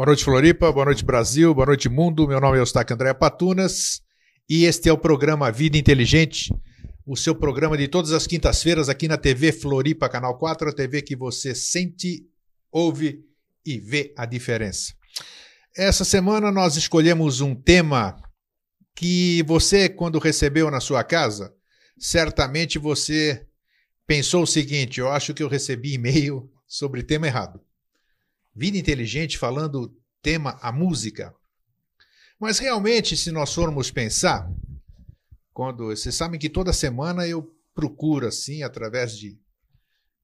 Boa noite, Floripa, boa noite, Brasil, boa noite, mundo. Meu nome é Eustáquio André Patunas e este é o programa Vida Inteligente, o seu programa de todas as quintas-feiras aqui na TV Floripa, Canal 4, a TV que você sente, ouve e vê a diferença. Essa semana nós escolhemos um tema que você, quando recebeu na sua casa, certamente você pensou o seguinte: eu acho que eu recebi e-mail sobre tema errado. Vida Inteligente falando tema a música. Mas realmente, se nós formos pensar, quando vocês sabem que toda semana eu procuro, assim, através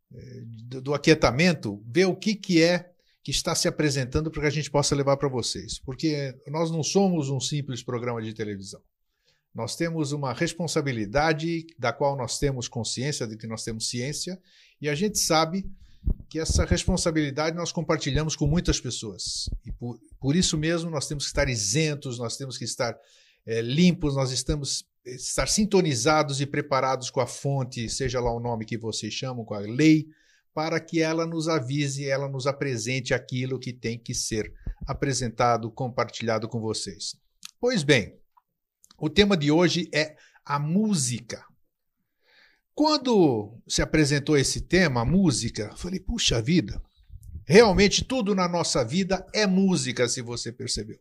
do aquietamento, ver o que é que está se apresentando para que a gente possa levar para vocês. Porque nós não somos um simples programa de televisão. Nós temos uma responsabilidade da qual nós temos consciência, de que nós temos ciência, e a gente sabe que essa responsabilidade nós compartilhamos com muitas pessoas. E por isso mesmo nós temos que estar isentos, nós temos que estar limpos, nós estamos estar sintonizados e preparados com a fonte, seja lá o nome que vocês chamam, com a lei, para que ela nos avise, ela nos apresente aquilo que tem que ser apresentado, compartilhado com vocês. Pois bem, o tema de hoje é a música. Quando se apresentou esse tema, a música, eu falei, puxa vida, realmente tudo na nossa vida é música, se você percebeu.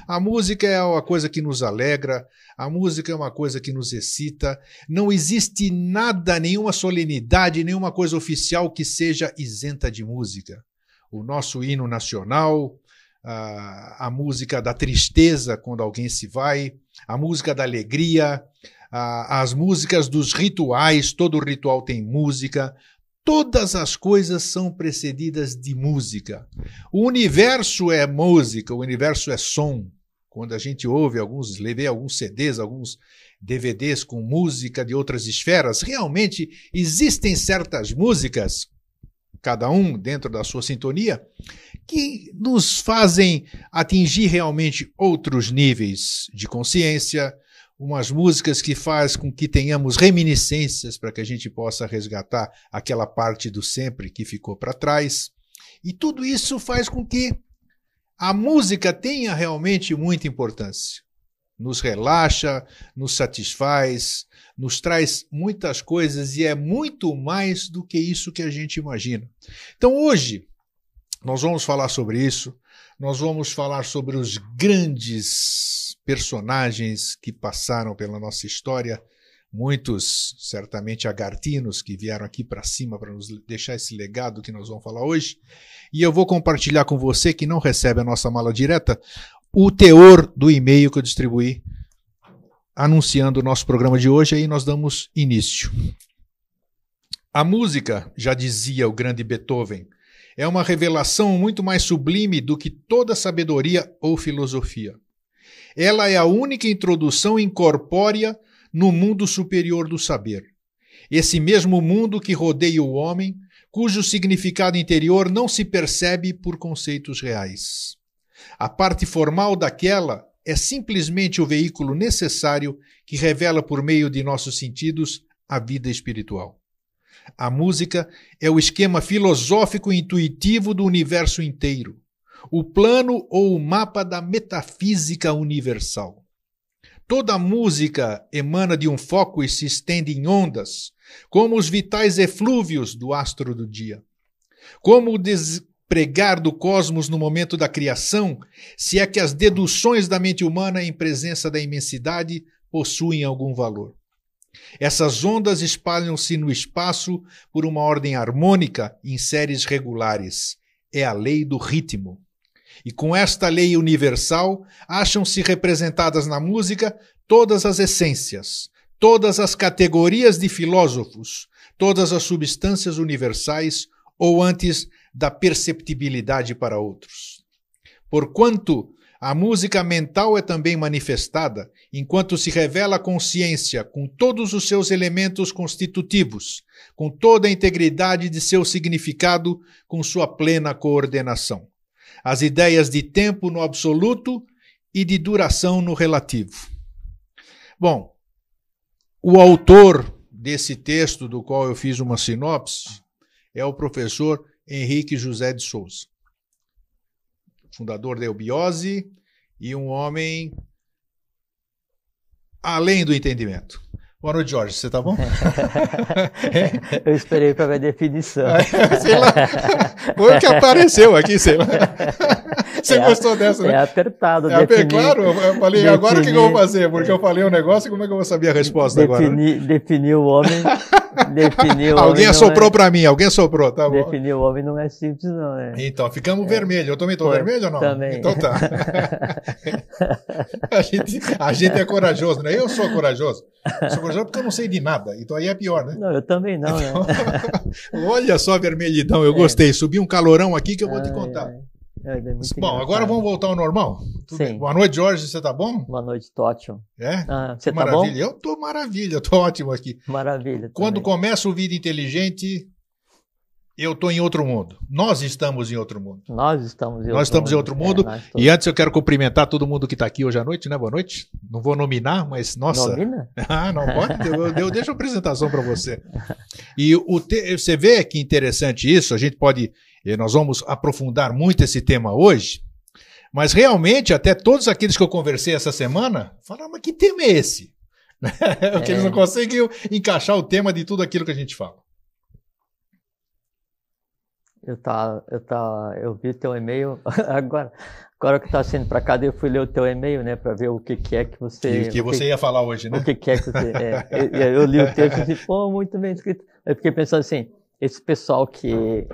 A música é uma coisa que nos alegra, a música é uma coisa que nos excita, não existe nada, nenhuma solenidade, nenhuma coisa oficial que seja isenta de música. O nosso hino nacional, a música da tristeza quando alguém se vai, a música da alegria, as músicas dos rituais, todo ritual tem música, todas as coisas são precedidas de música. O universo é música, o universo é som. Quando a gente ouve vê alguns CDs, alguns DVDs com música de outras esferas, realmente existem certas músicas, cada um dentro da sua sintonia, que nos fazem atingir realmente outros níveis de consciência, umas músicas que fazem com que tenhamos reminiscências para que a gente possa resgatar aquela parte do sempre que ficou para trás. E tudo isso faz com que a música tenha realmente muita importância. Nos relaxa, nos satisfaz, nos traz muitas coisas e é muito mais do que isso que a gente imagina. Então hoje nós vamos falar sobre isso, nós vamos falar sobre os grandes personagens que passaram pela nossa história, muitos certamente agartinos que vieram aqui para cima para nos deixar esse legado que nós vamos falar hoje. E eu vou compartilhar com você que não recebe a nossa mala direta o teor do e-mail que eu distribuí anunciando o nosso programa de hoje, aí nós damos início. A música, já dizia o grande Beethoven, é uma revelação muito mais sublime do que toda sabedoria ou filosofia. Ela é a única introdução incorpórea no mundo superior do saber. Esse mesmo mundo que rodeia o homem, cujo significado interior não se percebe por conceitos reais. A parte formal daquela é simplesmente o veículo necessário que revela por meio de nossos sentidos a vida espiritual. A música é o esquema filosófico e intuitivo do universo inteiro, o plano ou o mapa da metafísica universal. Toda música emana de um foco e se estende em ondas, como os vitais eflúvios do astro do dia. Como o despregar do cosmos no momento da criação, se é que as deduções da mente humana em presença da imensidade possuem algum valor. Essas ondas espalham-se no espaço por uma ordem harmônica em séries regulares. É a lei do ritmo. E com esta lei universal, acham-se representadas na música todas as essências, todas as categorias de filósofos, todas as substâncias universais ou antes da perceptibilidade para outros. Porquanto a música mental é também manifestada, enquanto se revela a consciência com todos os seus elementos constitutivos, com toda a integridade de seu significado, com sua plena coordenação. As ideias de tempo no absoluto e de duração no relativo. Bom, o autor desse texto, do qual eu fiz uma sinopse, é o professor Henrique José de Souza. fundador da eubiose e um homem além do entendimento. Boa noite, Jorge. Você tá bom? Eu esperei para ver a definição. Sei lá. Foi o que apareceu aqui, sei lá. Você gostou dessa, né? É apertado. Claro, eu falei, agora o que eu vou fazer? Porque eu falei um negócio e como é que eu vou saber a resposta agora? Definir o homem. Alguém assoprou para mim, alguém assoprou, tá bom? Definir o homem não é simples, não, né? Então, ficamos vermelho. Eu também estou vermelho ou não? Também. Então tá. A gente é corajoso, né? Eu sou corajoso. Sou corajoso porque eu não sei de nada. Então aí é pior, né? Não, eu também não, né? Olha só a vermelhidão, eu gostei. Subi um calorão aqui que eu vou te contar. Bom, agora vamos voltar ao normal? Tudo Sim. Bem. Boa noite, Jorge, você tá bom? Boa noite, tô ótimo. Você tá bom? Eu tô maravilha, tô ótimo aqui. Maravilha. Quando começa o Vida Inteligente, eu tô em outro mundo. Nós estamos em outro mundo. Nós estamos em outro mundo. E antes eu quero cumprimentar todo mundo que tá aqui hoje à noite, né? Boa noite. Não vou nominar, mas nossa. Nomina? Não pode? Eu deixo a apresentação para você. E você vê que interessante isso, a gente pode... Nós vamos aprofundar muito esse tema hoje, mas realmente até todos aqueles que eu conversei essa semana falaram, mas que tema é esse? Porque eles não conseguem encaixar o tema de tudo aquilo que a gente fala. Eu vi teu e-mail agora que está saindo para cá, eu fui ler o teu e-mail, né, para ver o que é que você... Que você ia falar hoje, né? O que é que você... eu li o texto e disse, pô, muito bem escrito. Eu fiquei pensando assim, esse pessoal que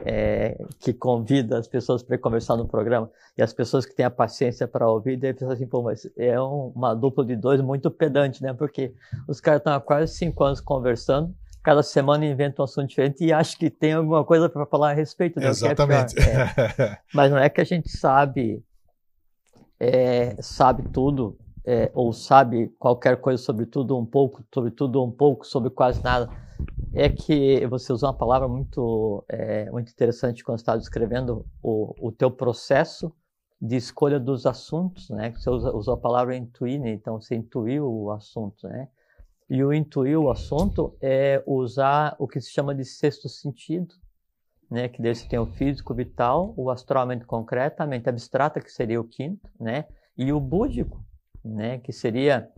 convida as pessoas para conversar no programa e as pessoas que têm a paciência para ouvir, deve pensar assim, pô, mas é uma dupla de dois muito pedante, né? Porque os caras estão há quase 5 anos conversando, cada semana inventam um assunto diferente e acham que tem alguma coisa para falar a respeito. Né? Exatamente. Mas não é que a gente sabe tudo, ou sabe qualquer coisa sobre tudo um pouco, sobre quase nada. É que você usou uma palavra muito interessante quando estava descrevendo o teu processo de escolha dos assuntos, né? Você usou a palavra intuir, né? Então você intuiu o assunto, né? E o intuir o assunto é usar o que se chama de sexto sentido, né? Que daí você tem o físico vital, o astralmente concreto, a mente abstrata, que seria o quinto, né? E o búdico, né? Que seria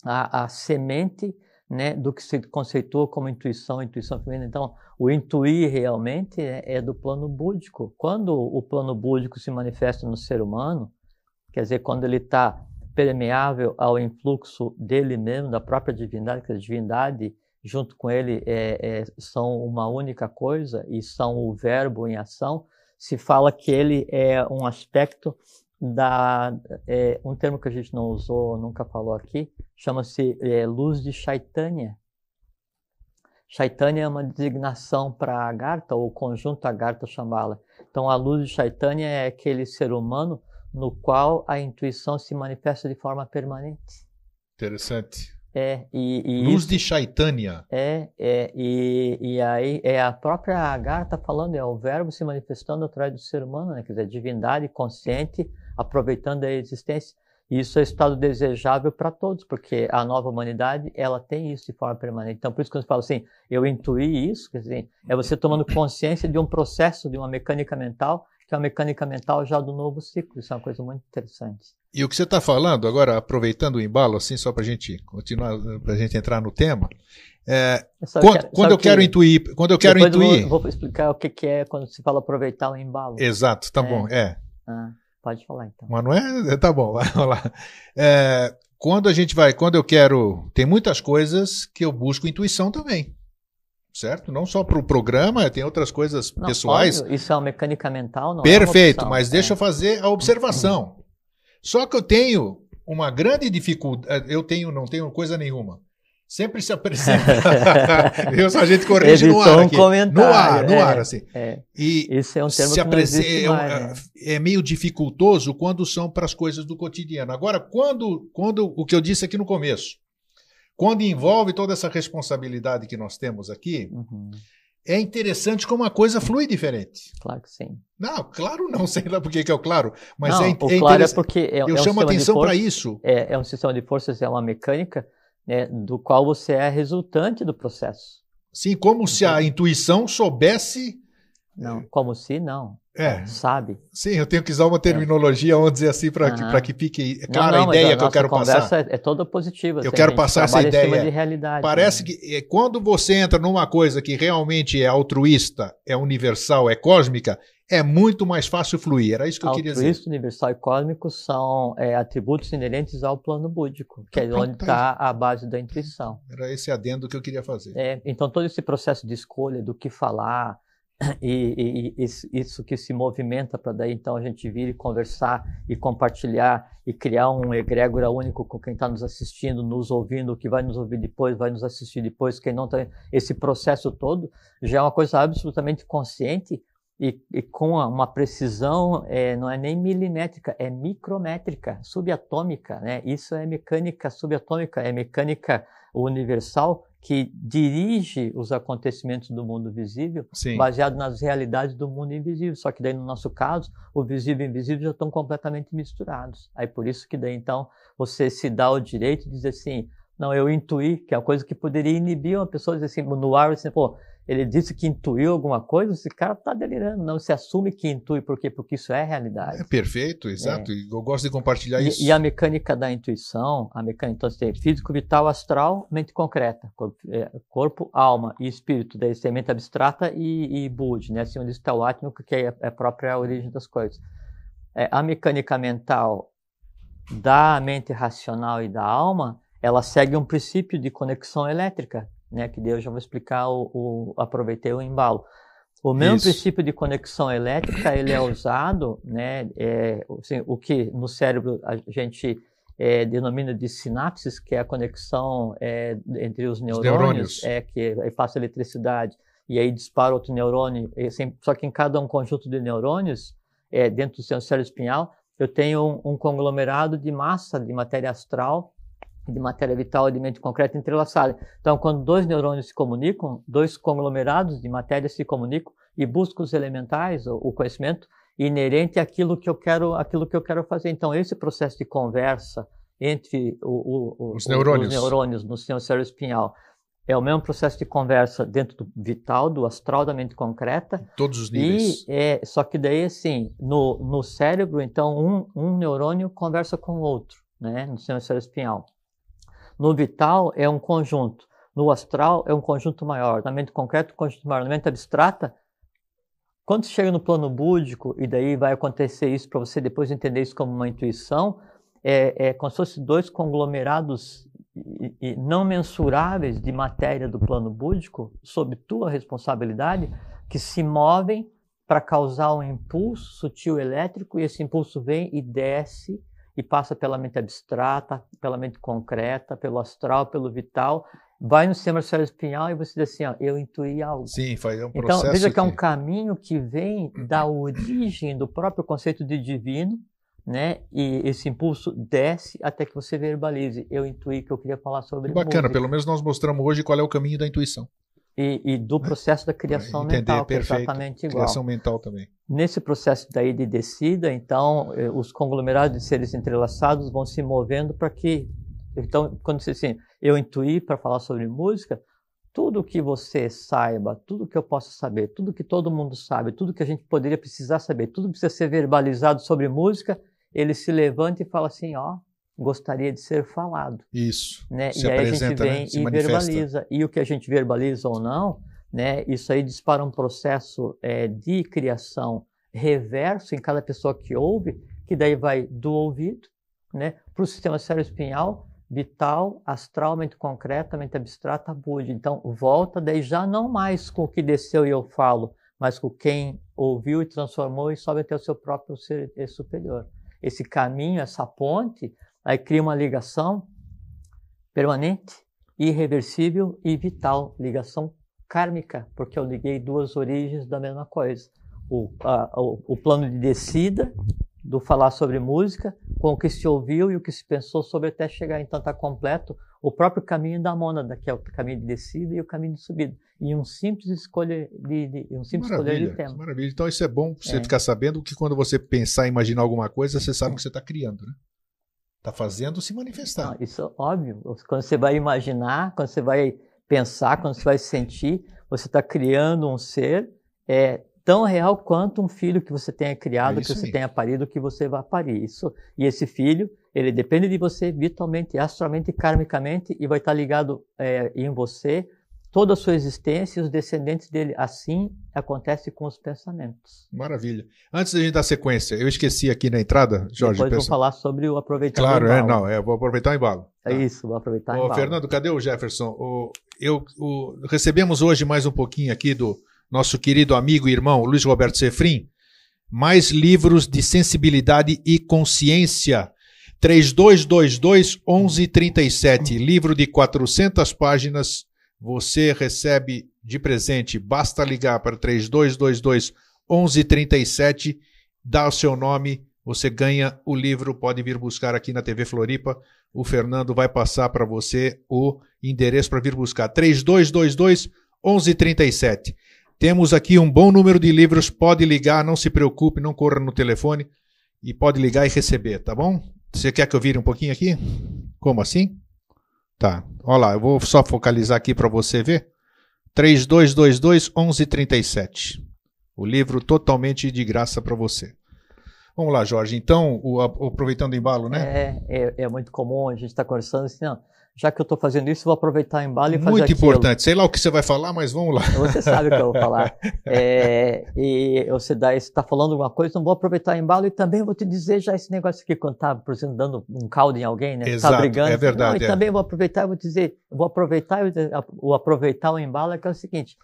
a semente, né, do que se conceitua como intuição feminina. Então, o intuir realmente é do plano búdico. Quando o plano búdico se manifesta no ser humano, quer dizer, quando ele está permeável ao influxo dele mesmo, da própria divindade, que a divindade, junto com ele, são uma única coisa e são o verbo em ação, se fala que ele é um aspecto um termo que a gente não usou, nunca falou aqui, chama-se luz de Chaitanya. Chaitanya é uma designação para Agartha, ou conjunto Agartha Shambhala. Então a luz de Chaitanya é aquele ser humano no qual a intuição se manifesta de forma permanente. Interessante. Luz de Chaitanya. E aí é a própria Agartha falando, é o verbo se manifestando através do ser humano, né? Quer dizer, divindade consciente, aproveitando a existência. E isso é estado desejável para todos, porque a nova humanidade, ela tem isso de forma permanente. Então, por isso que eu falo assim, eu intuí isso, quer dizer, é você tomando consciência de um processo, de uma mecânica mental, que é a mecânica mental já do novo ciclo. Isso é uma coisa muito interessante. E o que você está falando, agora aproveitando o embalo, assim, só para a gente continuar, para a gente entrar no tema, quando eu quero intuir... Eu vou explicar o que é quando se fala aproveitar o embalo. Exato, tá bom, Pode falar, então. Mas não é? Tá bom, vai lá. Quando eu quero... Tem muitas coisas que eu busco intuição também. Certo? Não só para o programa, tem outras coisas pessoais. Óbvio, isso é uma mecânica mental, não Perfeito, é uma opção, mas deixa eu fazer a observação. Só que eu tenho uma grande dificuldade. Não tenho coisa nenhuma. Sempre se apresenta. A gente corrige no ar aqui. No ar, assim. Isso é um termo que não existe mais, né? É meio dificultoso quando são para as coisas do cotidiano. Agora, quando o que eu disse aqui no começo, quando envolve toda essa responsabilidade que nós temos aqui, é interessante como a coisa flui diferente. Claro que sim. Não, claro não, sei lá por que é o claro, mas não, é interessante. Claro é porque eu chamo atenção para isso. É um sistema de forças, é uma mecânica, né, do qual você é resultante do processo. Sim, como se a intuição soubesse... Não, como se não. sabe? Sim, eu tenho que usar uma terminologia, vamos dizer assim, para que fique clara a ideia que eu quero passar. A conversa é toda positiva. Eu quero passar essa ideia. De realidade, parece que quando você entra numa coisa que realmente é altruísta, é universal, é cósmica, é muito mais fácil fluir. Era isso que eu queria dizer. Altruísta, universal e cósmico são atributos inerentes ao plano búdico, que é onde está a base da intuição. Era esse adendo que eu queria fazer. Então, todo esse processo de escolha do que falar, e isso que se movimenta para daí então a gente vir e conversar e compartilhar e criar um egrégora único com quem está nos assistindo, nos ouvindo, que vai nos ouvir depois, vai nos assistir depois, quem não está... Esse processo todo já é uma coisa absolutamente consciente e com uma precisão, não é nem milimétrica, é micrométrica, subatômica, né? Isso é mecânica subatômica, é mecânica universal, que dirige os acontecimentos do mundo visível, Sim, baseado nas realidades do mundo invisível. Só que daí, no nosso caso, o visível e o invisível já estão completamente misturados. Aí por isso que daí, então, você se dá o direito de dizer assim, não, eu intuí, que é uma coisa que poderia inibir uma pessoa, dizer assim, no ar, assim, pô, ele disse que intuiu alguma coisa, esse cara está delirando. Não, se assume que intui, por quê? Porque isso é realidade. É perfeito, exato. E eu gosto de compartilhar isso. E a mecânica da intuição, então você tem físico, vital, astral, mente concreta, corpo, alma e espírito. Daí você tem mente abstrata e Bud, né? Assim, onde está o átmico, que é a própria origem das coisas. A mecânica mental da mente racional e da alma, ela segue um princípio de conexão elétrica, né, que daí eu já vou explicar, aproveitei o embalo. O mesmo princípio de conexão elétrica, ele é usado, né, assim, o que no cérebro a gente denomina de sinapses, que é a conexão entre os neurônios. Que aí passa eletricidade e aí dispara outro neurônio, só que em cada um conjunto de neurônios, dentro do seu cérebro espinhal, eu tenho um conglomerado de massa, de matéria astral, de matéria vital e de mente concreta entrelaçada. Então, quando dois neurônios se comunicam, dois conglomerados de matéria se comunicam e buscam os elementais, o conhecimento inerente àquilo que eu quero fazer. Então, esse processo de conversa entre os neurônios no seu cérebro espinhal é o mesmo processo de conversa dentro do vital, do astral, da mente concreta. Todos os níveis. Só que daí, assim, no cérebro, então, um neurônio conversa com o outro, né, no seu cérebro espinhal. No vital é um conjunto, no astral é um conjunto maior, na mente concreta um conjunto maior, na mente abstrata, quando você chega no plano búdico, e daí vai acontecer isso para você depois entender isso como uma intuição, como se fossem dois conglomerados não mensuráveis de matéria do plano búdico, sob tua responsabilidade, que se movem para causar um impulso sutil elétrico, e esse impulso vem e desce, e passa pela mente abstrata, pela mente concreta, pelo astral, pelo vital, vai no sistema cérebro espinhal e você diz assim, ó, eu intuí algo. Sim, faz um processo. Então, veja que é um caminho que vem da origem do próprio conceito de divino, né? E esse impulso desce até que você verbalize. Eu intuí que eu queria falar sobre bacana, música. pelo menos nós mostramos hoje qual é o caminho da intuição. E do processo da criação mental, que é exatamente igual. Criação mental também. Nesse processo daí de descida, então, os conglomerados de seres entrelaçados vão se movendo para que... Então, quando você assim, eu intuí para falar sobre música, tudo que você saiba, tudo que eu possa saber, tudo que todo mundo sabe, tudo que a gente poderia precisar saber, tudo precisa ser verbalizado sobre música, ele se levanta e fala assim, ó, gostaria de ser falado. Isso. Né? Se e aí apresenta, a gente vem, né? E verbaliza. E o que a gente verbaliza ou não, né? Isso aí dispara um processo de criação reverso em cada pessoa que ouve, que daí vai do ouvido, né, para o sistema cérebro-espinhal, vital, astral, mente concreta, mente abstrata, Bud. Então, volta daí já não mais com o que desceu e eu falo, mas com quem ouviu e transformou e sobe até o seu próprio ser superior. Esse caminho, essa ponte, aí cria uma ligação permanente, irreversível e vital, ligação kármica, porque eu liguei duas origens da mesma coisa. O plano de descida do falar sobre música, com o que se ouviu e o que se pensou sobre até chegar, então está completo o próprio caminho da mônada, que é o caminho de descida e o caminho de subida. E um simples escolha de tema. Maravilha. Então isso é bom você ficar sabendo que quando você pensar, imaginar alguma coisa, você sabe o que você está criando, né? Está fazendo se manifestar. Não, isso é óbvio. Quando você vai imaginar, quando você vai pensar, quando você vai sentir, você está criando um ser tão real quanto um filho que você tenha criado, que você aí. tenha parido, que você vai parir. E esse filho, ele depende de você vitalmente, astralmente, karmicamente, e vai estar ligado em você, toda a sua existência e os descendentes dele. Assim acontece com os pensamentos. Maravilha. Antes da gente dar sequência, eu esqueci aqui na entrada, Jorge. Depois vou falar sobre o aproveitar claro, o embalo. vou aproveitar o embalo. É isso, vou aproveitar o embalo. Fernando, cadê o Jefferson? Recebemos hoje mais um pouquinho aqui do nosso querido amigo e irmão Luiz Roberto Sefrim, mais livros de sensibilidade e consciência. 3222-1137, livro de 400 páginas, você recebe de presente. Basta ligar para 3222-1137, dá o seu nome, você ganha o livro, pode vir buscar aqui na TV Floripa. O Fernando vai passar para você o endereço para vir buscar. 3222-1137. Temos aqui um bom número de livros, pode ligar, não se preocupe, não corra no telefone, e pode ligar e receber, tá bom? Você quer que eu vire um pouquinho aqui? Como assim? Tá, olha lá, eu vou só focalizar aqui para você ver. 3222-1137. O livro totalmente de graça para você. Vamos lá, Jorge. Então, aproveitando o embalo, né? É muito comum, a gente está conversando assim, não, já que eu estou fazendo isso, vou aproveitar o embalo e fazer muito aquilo. Importante. Sei lá o que você vai falar, mas vamos lá. Você sabe o que eu vou falar. E você está falando alguma coisa, não vou aproveitar o embalo e também vou te dizer já esse negócio aqui, quando está, por exemplo, dando um caldo em alguém, né? Exato, tá brigando. É verdade. Não, e também vou aproveitar e vou dizer, vou aproveitar o embalo é que é o seguinte.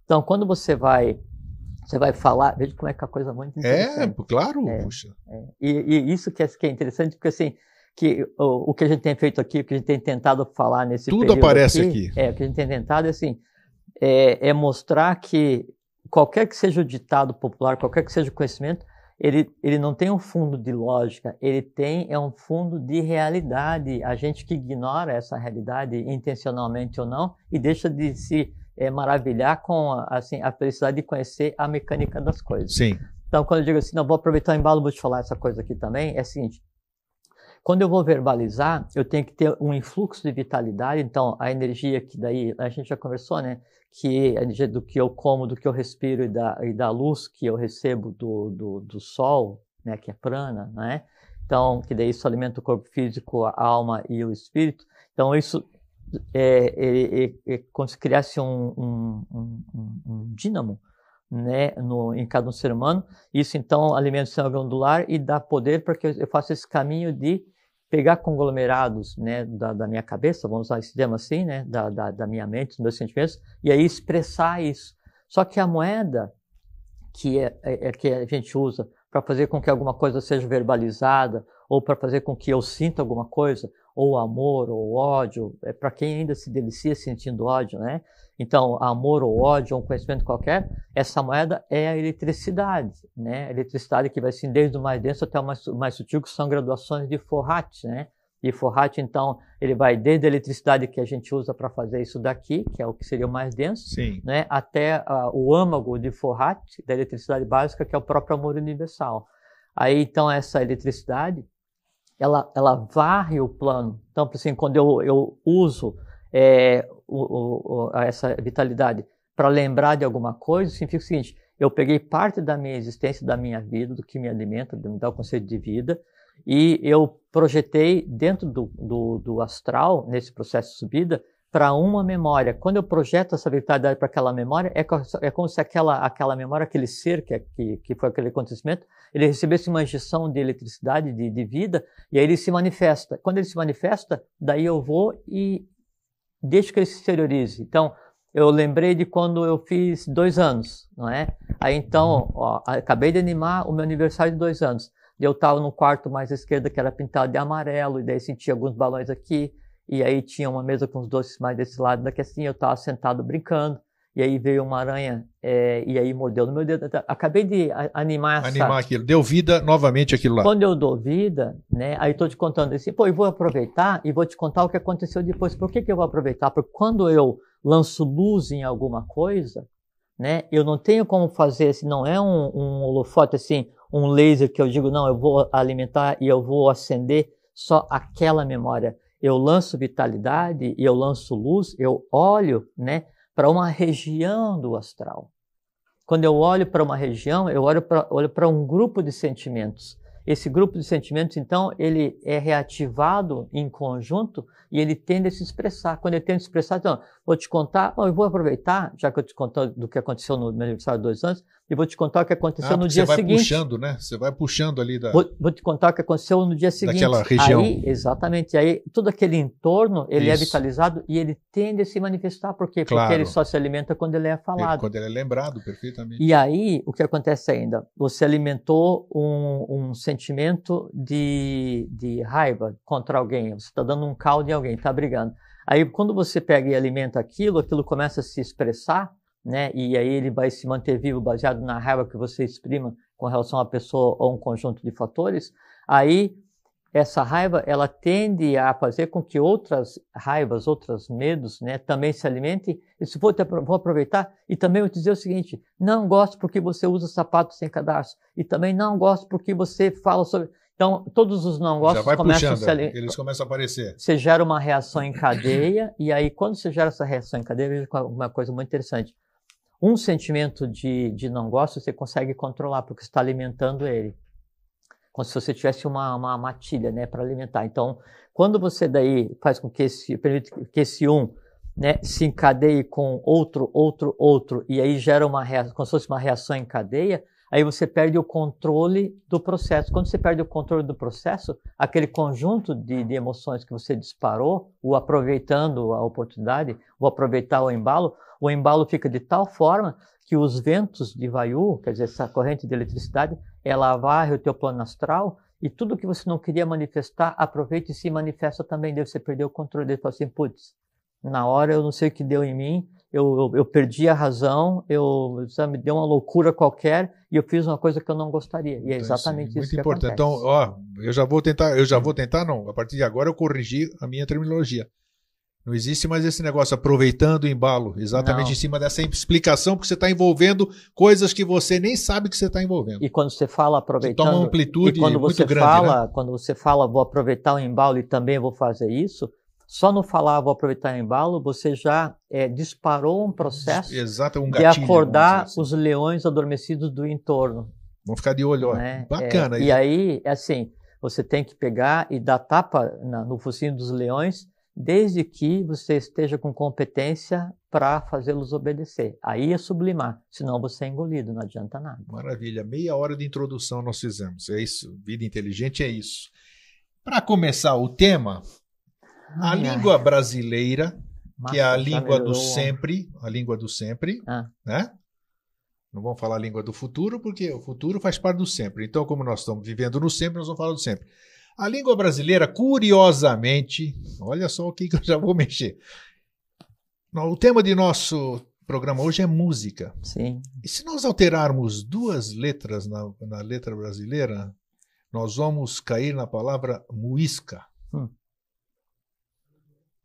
Então, quando você vai falar, veja como é que a coisa é muito interessante. Claro, puxa. E isso que é interessante, porque assim, que o que a gente tem feito aqui, o que a gente tem tentado falar nesse tudo período aparece aqui. O que a gente tem tentado assim, é mostrar que qualquer que seja o ditado popular, qualquer que seja o conhecimento, ele não tem um fundo de lógica, ele tem um fundo de realidade. A gente que ignora essa realidade intencionalmente ou não e deixa de se maravilhar com assim, a felicidade de conhecer a mecânica das coisas. Sim. Então, quando eu digo assim, não vou aproveitar o embalo, vou te falar essa coisa aqui também, é o seguinte, quando eu vou verbalizar, eu tenho que ter um influxo de vitalidade. Então, a energia que daí, a gente já conversou, né? Que a energia do que eu como, do que eu respiro e da luz que eu recebo do sol, né? Que é prana, né? Então, que daí isso alimenta o corpo físico, a alma e o espírito. Então, isso é como se criasse um dínamo, né, em cada um ser humano. Isso, então, alimenta o sistema glandular e dá poder para que eu faça esse caminho de pegar conglomerados, né, da minha cabeça, vamos usar esse termo assim, né, da minha mente, dos meus sentimentos, e aí expressar isso. Só que a moeda que a gente usa para fazer com que alguma coisa seja verbalizada, ou para fazer com que eu sinta alguma coisa, ou amor, ou ódio, para quem ainda se delicia sentindo ódio, né? Então, amor ou ódio, ou um conhecimento qualquer, essa moeda é a eletricidade, né? A eletricidade que vai assim, desde o mais denso até o mais sutil, que são graduações de Forat, né? E Forat, então, ele vai desde a eletricidade que a gente usa para fazer isso daqui, que é o que seria o mais denso, sim, né? Até o âmago de Forat, da eletricidade básica, que é o próprio amor universal. Aí, então, essa eletricidade, ela varre o plano. Então, assim, quando eu uso essa vitalidade para lembrar de alguma coisa, significa o seguinte, eu peguei parte da minha existência, da minha vida, do que me alimenta, me dá o conceito de vida, e eu projetei dentro do astral, nesse processo de subida, para uma memória. Quando eu projeto essa vitalidade para aquela memória, é como se aquela memória, aquele ser que foi aquele acontecimento, ele recebesse uma injeção de eletricidade, de vida, e aí ele se manifesta. Quando ele se manifesta, daí eu vou e deixo que ele se exteriorize. Então, eu lembrei de quando eu fiz 2 anos, não é? Aí então, acabei de animar o meu aniversário de 2 anos. Eu estava no quarto mais à esquerda, que era pintado de amarelo, e daí senti alguns balões aqui, e aí tinha uma mesa com os doces mais desse lado, daqui assim, eu estava sentado brincando, e aí veio uma aranha, e aí mordeu no meu dedo. Acabei de animar aquilo, deu vida novamente aquilo lá. Quando eu dou vida, né, aí estou te contando assim, eu vou aproveitar e vou te contar o que aconteceu depois. Por que eu vou aproveitar? Porque quando eu lanço luz em alguma coisa, né, eu não tenho como fazer, assim, não é um holofote, assim, um laser que eu digo, não, eu vou alimentar e eu vou acender só aquela memória. Eu lanço vitalidade e eu lanço luz, eu olho, né, para uma região do astral. quando eu olho para uma região, eu olho para um grupo de sentimentos. Esse grupo de sentimentos, então, ele é reativado em conjunto e ele tende a se expressar. Quando ele tende a se expressar, então, vou te contar, eu vou aproveitar, já que eu te contei do que aconteceu no meu aniversário de 2 anos, e vou te contar o que aconteceu no dia seguinte. Você vai puxando, né? Você vai puxando ali da... Vou te contar o que aconteceu no dia seguinte. Daquela região. Aí, exatamente. Aí, todo aquele entorno, ele é vitalizado e ele tende a se manifestar. Por quê? Claro. Porque ele só se alimenta quando ele é falado. Quando ele é lembrado, perfeitamente. E aí, o que acontece ainda? Você alimentou um sentimento de raiva contra alguém. Você está dando um caldo em alguém, está brigando. Aí, quando você pega e alimenta aquilo começa a se expressar, né? E aí ele vai se manter vivo baseado na raiva que você exprima com relação à pessoa ou um conjunto de fatores. Aí, essa raiva, ela tende a fazer com que outras raivas, outros medos, né, também se alimentem. E se vou aproveitar e também vou dizer o seguinte, não gosto porque você usa sapato sem cadarço. E também não gosto porque você fala sobre... Então, todos os não gostos começam a se alimentar. Eles começam a aparecer. Você gera uma reação em cadeia, e aí quando você gera essa reação em cadeia, veja uma coisa muito interessante. Um sentimento de não gosto, você consegue controlar, porque você está alimentando ele. Como se você tivesse uma matilha, né, para alimentar. Então, quando você daí faz com que permite que esse né, se encadeie com outro, e aí gera uma reação, como se fosse uma reação em cadeia, aí você perde o controle do processo. Quando você perde o controle do processo, aquele conjunto de emoções que você disparou, o aproveitando a oportunidade, o aproveitar o embalo fica de tal forma que os ventos de Vayu, quer dizer, essa corrente de eletricidade, ela varre o teu plano astral e tudo que você não queria manifestar, aproveita e se manifesta também. Daí você perdeu o controle dele. Fala assim, putz, na hora eu não sei o que deu em mim, eu perdi a razão, me deu uma loucura qualquer e eu fiz uma coisa que eu não gostaria. E é exatamente então, isso que importante. acontece. Então, não, a partir de agora eu corrigi a minha terminologia. Não existe mais esse negócio aproveitando o embalo, exatamente em cima dessa explicação, porque você está envolvendo coisas que você nem sabe que você está envolvendo. E quando você fala aproveitando, que toma uma amplitude muito grande, né? Quando você fala vou aproveitar o embalo e também vou fazer isso, só no falar vou aproveitar o embalo, você já disparou um processo de acordar os leões adormecidos do entorno. Vão ficar de olho, né? Bacana. E aí, assim, você tem que pegar e dar tapa no focinho dos leões, desde que você esteja com competência para fazê-los obedecer. Aí é sublimar, senão você é engolido, não adianta nada. Maravilha, meia hora de introdução nós fizemos, é isso, vida inteligente é isso. Para começar o tema, a língua brasileira, que é a língua do sempre, né? Não vamos falar a língua do futuro, porque o futuro faz parte do sempre. Então, como nós estamos vivendo no sempre, nós vamos falar do sempre. A língua brasileira, curiosamente, olha só o que eu já vou mexer. O tema de nosso programa hoje é música. Sim. E se nós alterarmos 2 letras na letra brasileira, nós vamos cair na palavra muisca.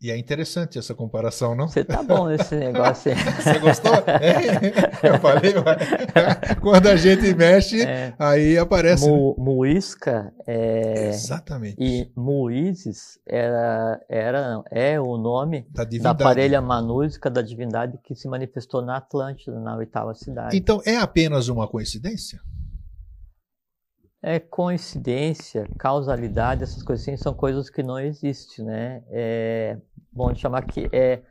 E é interessante essa comparação, não? Você tá bom nesse negócio aí. Você gostou? Eu falei, quando a gente mexe, aí aparece. Muisca exatamente. E Muízes é o nome da divindade. parelha manúsica da divindade que se manifestou na Atlântida, na 8ª cidade. Então, é apenas uma coincidência? Coincidência, causalidade, essas coisas assim são coisas que não existem, né? Bom chamar que é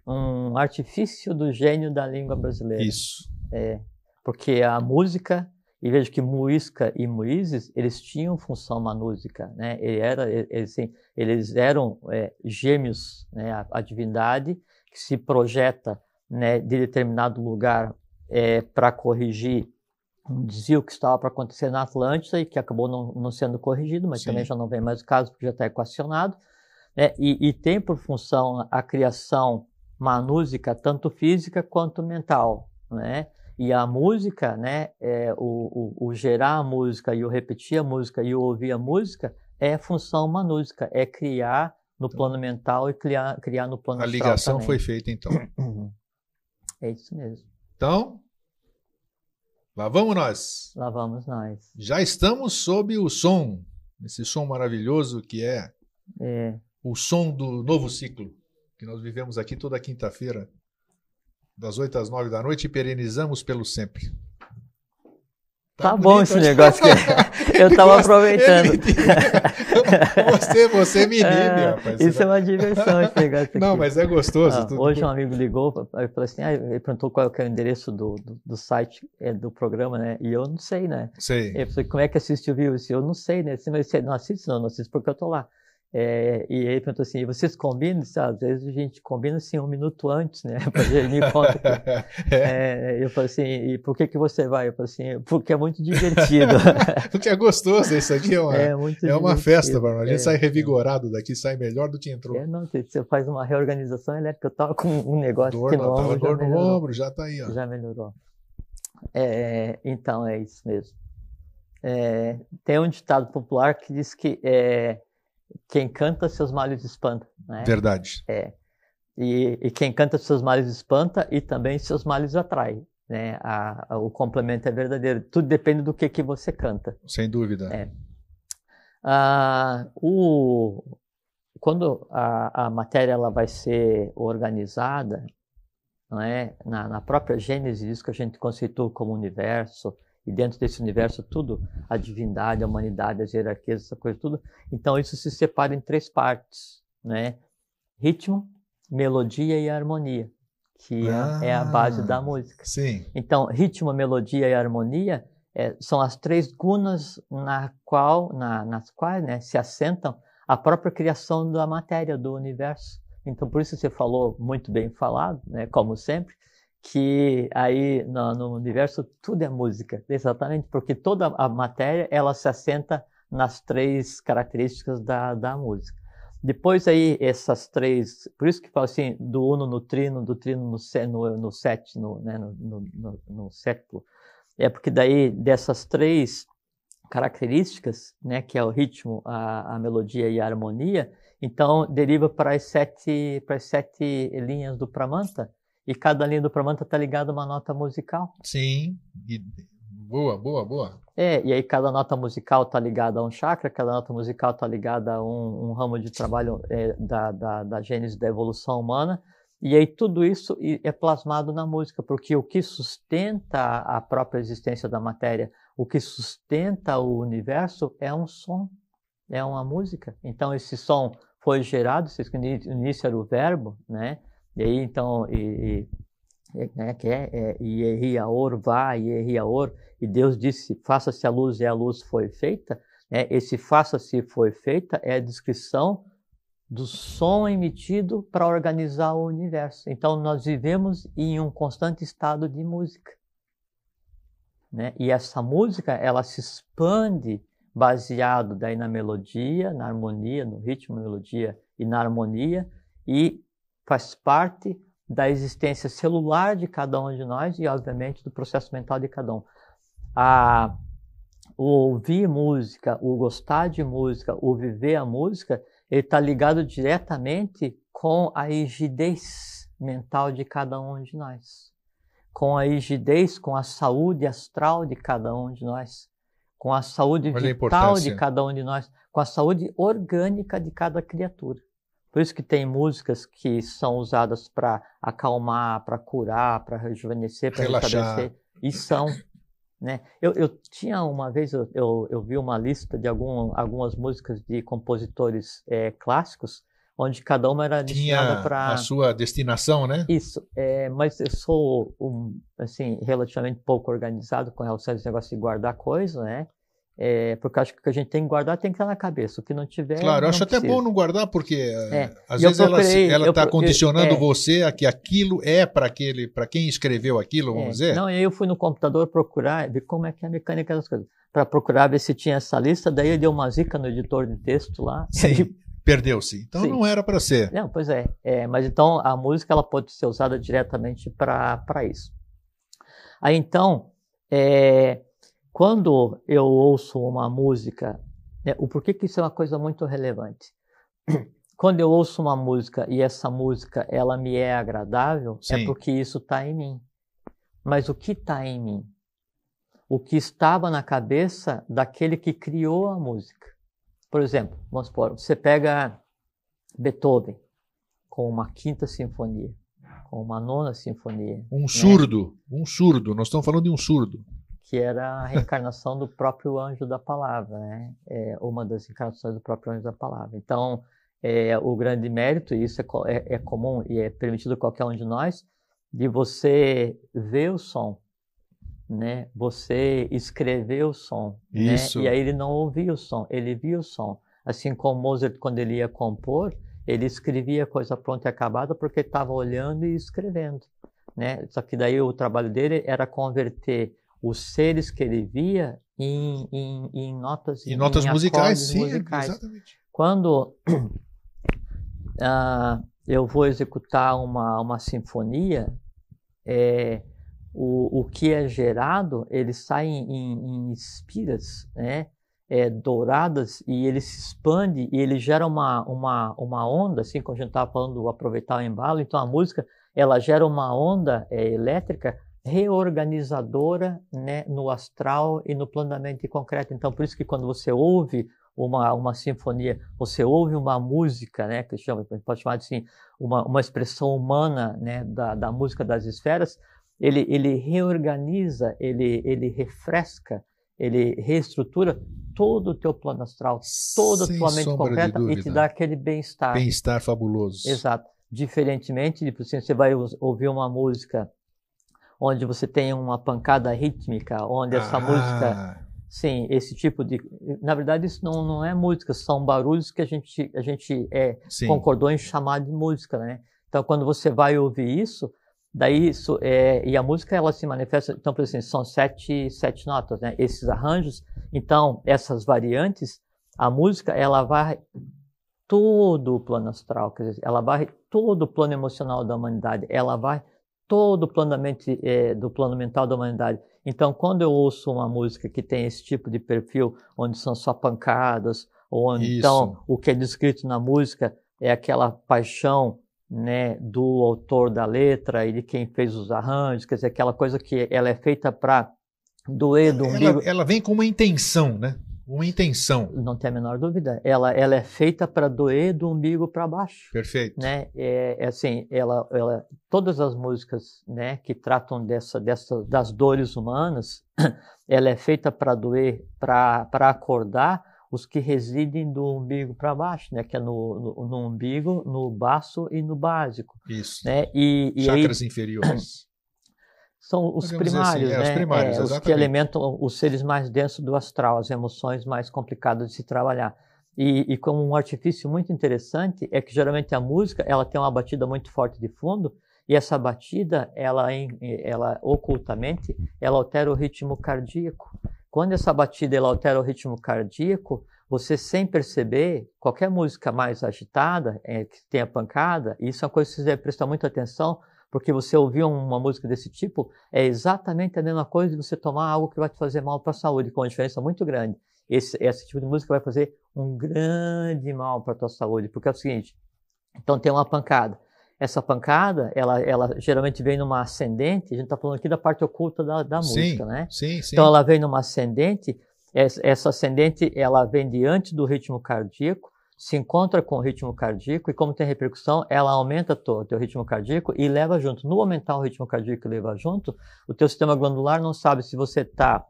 um artifício do gênio da língua brasileira. Isso. Porque a música, e vejo que Muisca e Muízes, eles tinham função manúsica, né? Eles eram gêmeos, né? A divindade que se projeta, né, de determinado lugar para corrigir um desvio que estava para acontecer na Atlântida e que acabou não sendo corrigido, mas também já não vem mais o caso porque já está equacionado, né? E tem por função a criação manúsica, tanto física quanto mental, né? E a música, né, o gerar a música e o repetir a música e o ouvir a música é função manúsica, é criar no plano mental e criar no plano astral. A ligação também foi feita então. É isso mesmo. Então, lá vamos nós. Lá vamos nós. Já estamos sob o som, esse som maravilhoso que é o som do novo ciclo, que nós vivemos aqui toda quinta-feira. Das 8 às 9 da noite e perenizamos pelo sempre. Tá bom esse negócio que eu tava aproveitando. Você me inibe, rapaz. Isso é uma diversão esse negócio aqui. Não, mas é gostoso. Hoje um amigo ligou, aí falou assim, ele perguntou qual que é o endereço do site do programa, né? E eu não sei, né? Sei. Ele falou, como é que assiste o vivo? Eu não sei, né? Mas você não assiste? Não assisto porque eu tô lá. E ele perguntou assim, vocês combinam? Às vezes a gente combina assim 1 minuto antes, né? Ele me conta. Eu falei assim, e por que você vai? Eu falei assim, porque é muito divertido. Porque é gostoso, isso aqui é uma festa, mano. A gente sai revigorado daqui, sai melhor do que entrou. Não, você faz uma reorganização elétrica, eu tava com um negócio aqui no ombro. Dor no ombro, já tá aí, ó. Já melhorou. Então é isso mesmo. Tem um ditado popular que diz que quem canta seus males espanta, né? Verdade. E quem canta seus males espanta e também seus males atrai, né? O complemento é verdadeiro. Tudo depende do que você canta. Sem dúvida. Quando a matéria ela vai ser organizada, não é? Na própria Gênesis, isso que a gente conceitua como universo, e dentro desse universo tudo, a divindade, a humanidade, as hierarquias, essa coisa tudo. Então isso se separa em 3 partes, né? Ritmo, melodia e harmonia, que é a base da música. Sim. Então ritmo, melodia e harmonia são as 3 gunas nas quais, né, se assentam a própria criação da matéria, do universo. Então por isso você falou muito bem falado, né, como sempre, que aí no universo tudo é música, exatamente, porque toda a matéria ela se assenta nas 3 características da música. Depois aí essas 3, por isso que fala assim, do uno no trino, do trino no sétimo, né, no século, porque daí dessas 3 características, né, que é o ritmo, a melodia e a harmonia, então deriva para as 7 linhas do Pramanta. E cada linha do Pramanta está ligada a uma nota musical. Sim. Boa. E aí cada nota musical está ligada a um chakra, cada nota musical está ligada a um ramo de trabalho da gênese da evolução humana. E aí tudo isso é plasmado na música, porque o que sustenta a própria existência da matéria, o que sustenta o universo é um som, é uma música. Então esse som foi gerado, no início era o verbo, né? E aí, então, Yehiaor, vá, Yehiaor, e Deus disse, faça-se a luz, e a luz foi feita, né? Esse faça-se foi feita é a descrição do som emitido para organizar o universo. Então, nós vivemos em um constante estado de música, né? E essa música, ela se expande baseado daí na melodia, na harmonia, no ritmo, melodia e na harmonia, e faz parte da existência celular de cada um de nós e, obviamente, do processo mental de cada um. O ouvir música, o gostar de música, o viver a música, ele está ligado diretamente com a rigidez mental de cada um de nós, com a rigidez, com a saúde astral de cada um de nós, com a saúde vital de cada um de nós, com a saúde orgânica de cada criatura. Por isso que tem músicas que são usadas para acalmar, para curar, para rejuvenescer, para restabelecer. E são, né? Eu tinha uma vez, eu vi uma lista de algumas músicas de compositores clássicos, onde cada uma era destinada para... a sua destinação, né? Isso, mas eu sou assim, relativamente pouco organizado com relação a esse negócio de guardar coisa, né? Porque acho que o que a gente tem que guardar tem que estar na cabeça. O que não tiver. Claro, eu acho até bom não guardar, porque às vezes ela está condicionando você a que aquilo é para quem escreveu aquilo, vamos dizer. Não, e aí eu fui no computador procurar, ver como é que é a mecânica das coisas. Para procurar ver se tinha essa lista, daí eu dei uma zica no editor de texto lá. Sim, perdeu-se. Então não era para ser. Não, pois mas então a música ela pode ser usada diretamente para isso. Aí então, quando eu ouço uma música, o porquê que isso é uma coisa muito relevante? Quando eu ouço uma música e essa música ela me é agradável, Sim. É porque isso está em mim. Mas o que está em mim? O que estava na cabeça daquele que criou a música. Por exemplo, vamos supor, você pega Beethoven com uma 5ª sinfonia, uma nona sinfonia. Um surdo, nós estamos falando de um surdo. Que era a reencarnação do próprio anjo da palavra, né? Uma das encarnações do próprio anjo da palavra. Então, o grande mérito, e isso é comum e é permitido a qualquer um de nós, de você ver o som, né? Você escrever o som, isso. Né? E aí ele não ouvia o som, ele via o som. Assim como Mozart, quando ele ia compor, ele escrevia coisa pronta e acabada porque estava olhando e escrevendo, né? Só que daí o trabalho dele era converter os seres que ele via em notas, em notas musicais, sim, musicais. Exatamente. Quando eu vou executar uma sinfonia, o que é gerado, ele sai em espiras, né? Douradas, e ele se expande e ele gera uma onda, assim como a gente estava falando, aproveitar o embalo. Então a música, ela gera uma onda elétrica reorganizadora, né, no astral e no plano da mente concreto. Então por isso que quando você ouve uma sinfonia, você ouve uma música, né, que chama, pode chamar de assim, uma expressão humana, né, da música das esferas, ele reorganiza, ele refresca, ele reestrutura todo o teu plano astral, toda a tua mente concreta e te dá aquele bem-estar. Bem-estar fabuloso. Exato. Diferentemente de, assim, você vai ouvir uma música onde você tem uma pancada rítmica, onde essa música, sim, esse tipo de... Na verdade, isso não é música, são barulhos que a gente concordou em chamar de música, né? Então, quando você vai ouvir isso, daí isso e a música, ela se manifesta, então, por exemplo, são sete notas, né? Esses arranjos, então, essas variantes, a música, ela vai todo o plano astral, quer dizer, ela vai todo o plano emocional da humanidade, ela vai todo o plano do plano mental da humanidade. Então, quando eu ouço uma música que tem esse tipo de perfil, onde são só pancadas, ou onde, então, o que é descrito na música é aquela paixão, né, do autor da letra e de quem fez os arranjos, quer dizer, aquela coisa que ela é feita para doer do umbigo. Ela vem com uma intenção, né? Uma intenção. Não tem a menor dúvida. Ela é feita para doer do umbigo para baixo. Perfeito. Né? Assim, todas as músicas, né, que tratam das dores humanas, ela é feita para doer, para acordar os que residem do umbigo para baixo, né, que é no umbigo, no baço e no básico. Isso. Né? Chakras inferiores. São os primários, assim, né? Os primários, os que alimentam os seres mais densos do astral, as emoções mais complicadas de se trabalhar. E como um artifício muito interessante é que geralmente a música ela tem uma batida muito forte de fundo e essa batida, ela ocultamente, ela altera o ritmo cardíaco. Quando essa batida ela altera o ritmo cardíaco, você sem perceber, qualquer música mais agitada, que tenha pancada, isso é uma coisa que você deve prestar muita atenção, porque você ouvir uma música desse tipo é exatamente a mesma coisa de você tomar algo que vai te fazer mal para a saúde, com uma diferença muito grande. Esse tipo de música vai fazer um grande mal para a tua saúde, porque é o seguinte, então tem uma pancada. Essa pancada, ela geralmente vem numa ascendente, a gente está falando aqui da parte oculta da música, né? Sim. Então ela vem numa ascendente, essa ascendente ela vem diante do ritmo cardíaco, se encontra com o ritmo cardíaco e como tem repercussão, ela aumenta o teu ritmo cardíaco e leva junto. No aumentar o ritmo cardíaco e levar junto, o teu sistema glandular não sabe se você está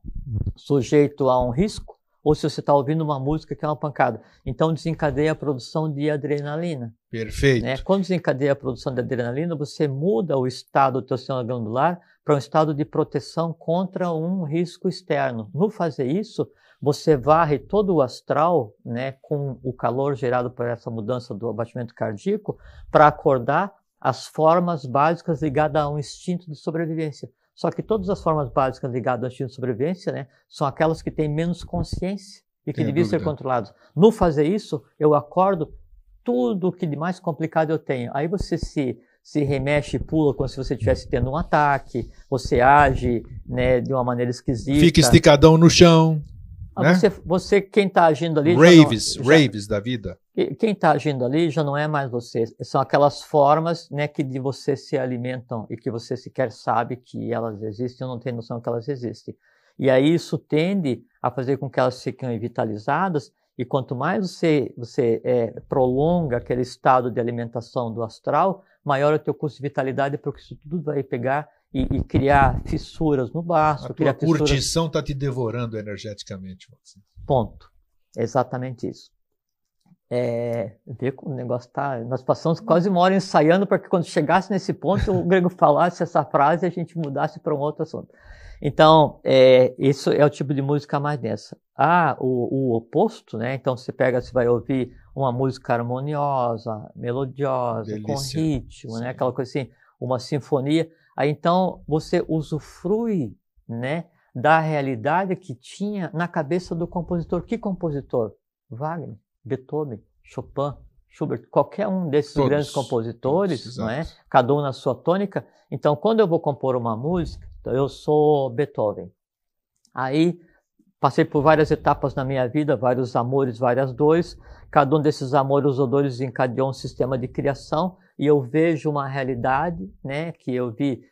sujeito a um risco ou se você está ouvindo uma música que é uma pancada. Então desencadeia a produção de adrenalina. Perfeito. Né? Quando desencadeia a produção de adrenalina, você muda o estado do teu sistema glandular para um estado de proteção contra um risco externo. No fazer isso, você varre todo o astral, né, com o calor gerado por essa mudança do batimento cardíaco para acordar as formas básicas ligadas a um instinto de sobrevivência. Só que todas as formas básicas ligadas ao instinto de sobrevivência, né, são aquelas que têm menos consciência e que deviam ser controladas. No fazer isso, eu acordo tudo o que de mais complicado eu tenho. Aí você se remexe e pula como se você estivesse tendo um ataque, você age, né, de uma maneira esquisita. Fica esticadão no chão. Né? Você, quem está agindo ali... Raves da vida. Quem está agindo ali já não é mais você. São aquelas formas, né, que de você se alimentam e que você sequer sabe que elas existem ou não tem noção que elas existem. E aí isso tende a fazer com que elas fiquem vitalizadas E quanto mais você prolonga aquele estado de alimentação do astral, maior é o teu custo de vitalidade, porque isso tudo vai pegar e criar fissuras no baço. A tua curtição está te devorando energeticamente. Ponto. Exatamente isso. Vê como o negócio tá. Nós passamos quase uma hora ensaiando para que quando chegasse nesse ponto o Grego falasse essa frase e a gente mudasse para um outro assunto. Então, isso é o tipo de música mais densa. O oposto, né? Então você vai ouvir uma música harmoniosa, melodiosa, delícia, com ritmo, né? Aquela coisa assim, uma sinfonia. Aí então você usufrui, né, da realidade que tinha na cabeça do compositor. Que compositor? Wagner, Beethoven, Chopin, Schubert, qualquer um desses grandes compositores, não é? Cada um na sua tônica. Então, quando eu vou compor uma música, eu sou Beethoven. Aí, passei por várias etapas na minha vida, vários amores, várias dores. Cada um desses amores ou dores encadeou um sistema de criação e eu vejo uma realidade, né, que eu vi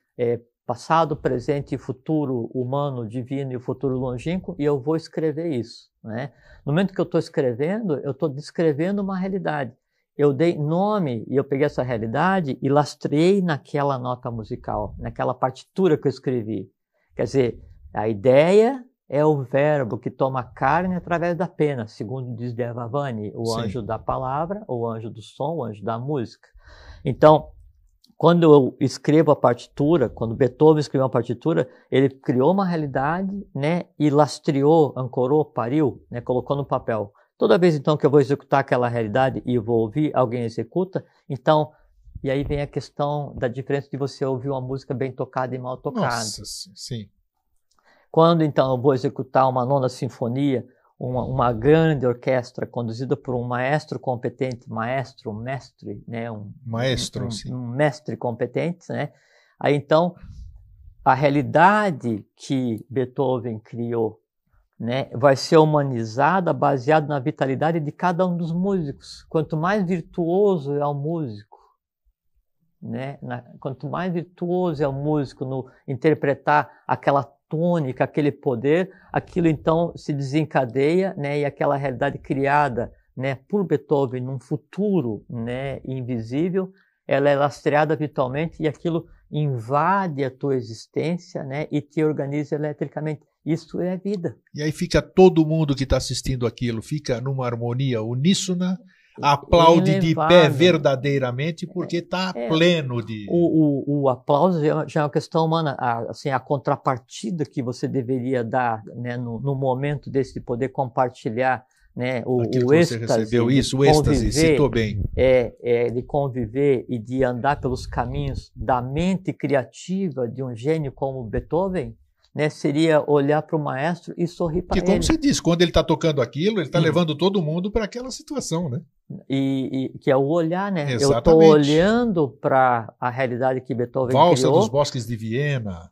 passado, presente e futuro humano, divino e o futuro longínquo, e eu vou escrever isso, né? No momento que eu estou escrevendo, eu estou descrevendo uma realidade. Eu dei nome e eu peguei essa realidade e lastreei naquela nota musical, naquela partitura que eu escrevi. Quer dizer, a ideia é o verbo que toma carne através da pena, segundo diz Devavani, o anjo da palavra, o anjo do som, o anjo da música. Então, quando eu escrevo a partitura, quando Beethoven escreveu a partitura, ele criou uma realidade, né, e lastreou, ancorou, pariu, né, colocou no papel. Toda vez, então, que eu vou executar aquela realidade e vou ouvir, alguém executa, então, e aí vem a questão da diferença de você ouvir uma música bem tocada e mal tocada. Nossa, sim. Quando, então, eu vou executar uma nona sinfonia, uma grande orquestra conduzida por um maestro competente, mestre, né? Um mestre competente, né? Aí, então, a realidade que Beethoven criou, né, vai ser humanizada baseada na vitalidade de cada um dos músicos. Quanto mais virtuoso é o músico, né? Quanto mais virtuoso é o músico no interpretar aquela tônica, aquele poder, aquilo então se desencadeia, né? E aquela realidade criada, né, por Beethoven num futuro, né, invisível, ela é lastreada virtualmente e aquilo invade a tua existência, né, e te organiza eletricamente. Isso é vida. E aí fica todo mundo que está assistindo aquilo, fica numa harmonia uníssona, aplaude de pé verdadeiramente, porque está pleno de... O aplauso já é uma questão humana, assim, a contrapartida que você deveria dar, né, no momento desse de poder compartilhar, né, o êxtase, você recebeu isso, o êxtase, citou bem. De conviver e de andar pelos caminhos da mente criativa de um gênio como Beethoven, né, seria olhar para o maestro e sorrir para ele. Porque, como você disse, quando ele está tocando aquilo, ele está levando todo mundo para aquela situação, né? E que é o olhar, né? Exatamente. Eu estou olhando para a realidade que Beethoven Valsa criou. dos Bosques de Viena,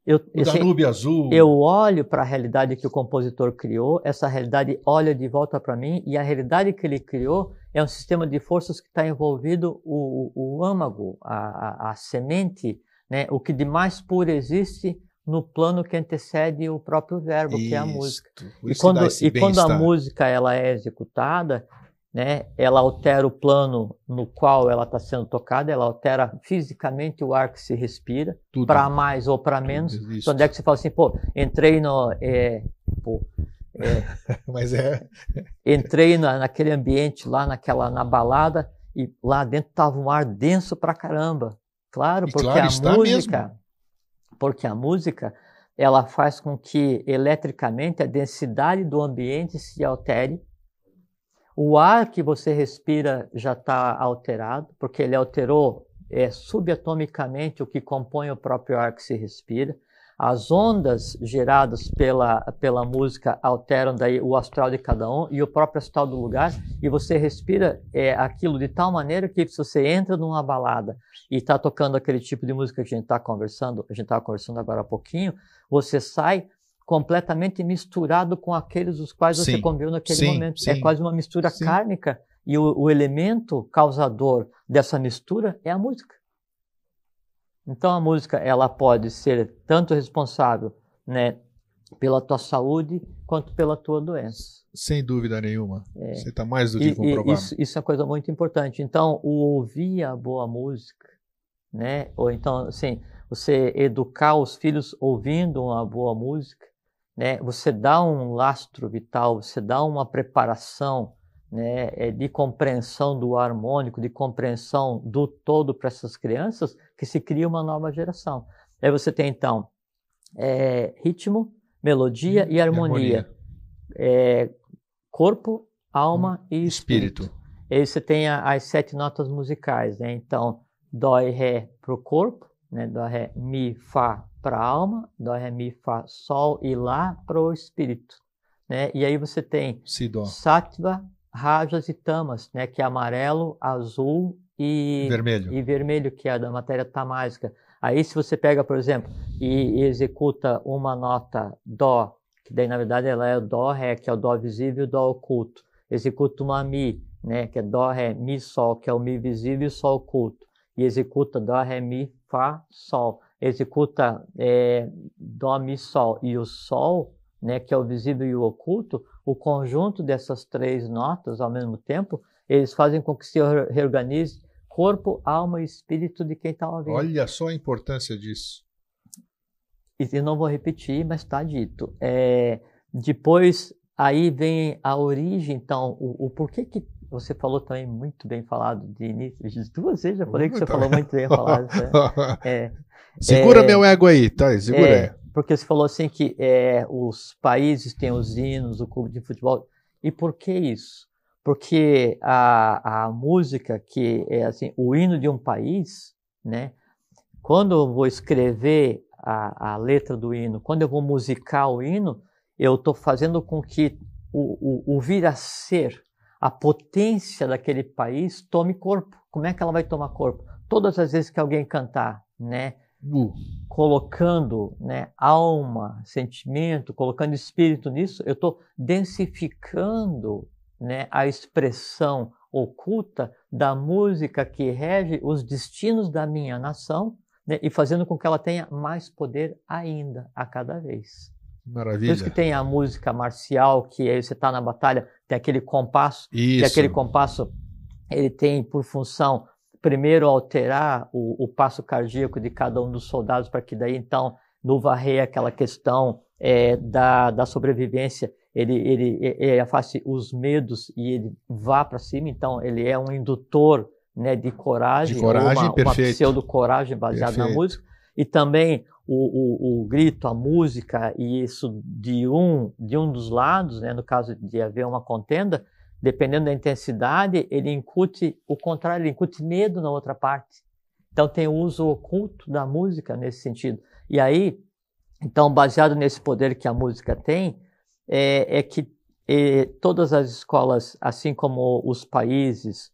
o Danúbio Azul. Eu olho para a realidade que o compositor criou, essa realidade olha de volta para mim, e a realidade que ele criou é um sistema de forças que está envolvido o âmago, a semente, né? O que de mais puro existe no plano que antecede o próprio verbo, que é a música. E quando a música ela é executada, né, ela altera o plano no qual ela está sendo tocada, ela altera fisicamente o ar que se respira, para mais ou para menos. Então, onde é que você fala assim, entrei no... entrei naquele ambiente lá, na balada, e lá dentro estava um ar denso pra caramba. Claro, porque a música, ela faz com que eletricamente a densidade do ambiente se altere. O ar que você respira já está alterado, porque ele alterou subatomicamente o que compõe o próprio ar que se respira. As ondas geradas pela música alteram daí o astral de cada um e o próprio astral do lugar, e você respira aquilo de tal maneira que se você entra numa balada e está tocando aquele tipo de música que a gente estava conversando agora há pouquinho, você sai completamente misturado com aqueles os quais você conviveu naquele momento. É quase uma mistura kármica, e o elemento causador dessa mistura é a música. Então a música ela pode ser tanto responsável, né, pela tua saúde quanto pela tua doença. Sem dúvida nenhuma. Você está mais do que comprovado. Isso é uma coisa muito importante. Então, o ouvir a boa música, né? Ou então, assim, você educar os filhos ouvindo uma boa música, né? Você dá um lastro vital, você dá uma preparação, né, de compreensão do harmônico, de compreensão do todo para essas crianças, que se cria uma nova geração. Aí você tem, então, ritmo, melodia e harmonia. Corpo, alma e espírito. Aí você tem as 7 notas musicais, né? Então, dó e ré para o corpo, né? Dó, ré, mi, fá para a alma, dó, ré, mi, fá, sol e lá para o espírito, né? E aí você tem sattva, rajas e tamas, né? Que é amarelo, azul e vermelho, que é da matéria tamásica. Aí se você pega, por exemplo, e executa uma nota dó, que daí na verdade ela é o dó, ré, que é o dó visível e o dó oculto. Executa uma mi, né? Que é dó, ré, mi, sol, que é o mi visível e o sol oculto. E executa dó, ré, mi, fá, sol. Executa dó, mi, sol e o sol, né, que é o visível e o oculto. O conjunto dessas 3 notas ao mesmo tempo, eles fazem com que se reorganize corpo, alma e espírito de quem está ouvindo. Olha só a importância disso. E eu não vou repetir, mas está dito. Depois, aí vem a origem, então, o porquê que você falou também muito bem falado de início. 2 vezes já falei que você falou muito bem falado. Segura meu ego aí, tá? Segura aí. Porque você falou assim que os países têm os hinos, o clube de futebol. E por que isso? Porque a música, que é assim, o hino de um país, né? Quando eu vou escrever a letra do hino, quando eu vou musicar o hino, eu estou fazendo com que o vir a ser, a potência daquele país tome corpo. Como é que ela vai tomar corpo? Todas as vezes que alguém cantar, né? Colocando, né, alma, sentimento, colocando espírito nisso, eu estou densificando, né, a expressão oculta da música que rege os destinos da minha nação, né, e fazendo com que ela tenha mais poder ainda a cada vez. Maravilha. Por isso que tem a música marcial, que aí você está na batalha, tem aquele compasso, isso. E aquele compasso ele tem por função primeiro alterar o passo cardíaco de cada um dos soldados, para que daí então, no varrer aquela questão da sobrevivência, ele afaste os medos e ele vá para cima. Então ele é um indutor, né, de coragem, uma pseudo-coragem baseada na música. E também o grito, a música, e isso de um dos lados, né, no caso de haver uma contenda, dependendo da intensidade, ele incute o contrário, ele incute medo na outra parte. Então tem o uso oculto da música nesse sentido. E aí, então, baseado nesse poder que a música tem, que todas as escolas, assim como os países,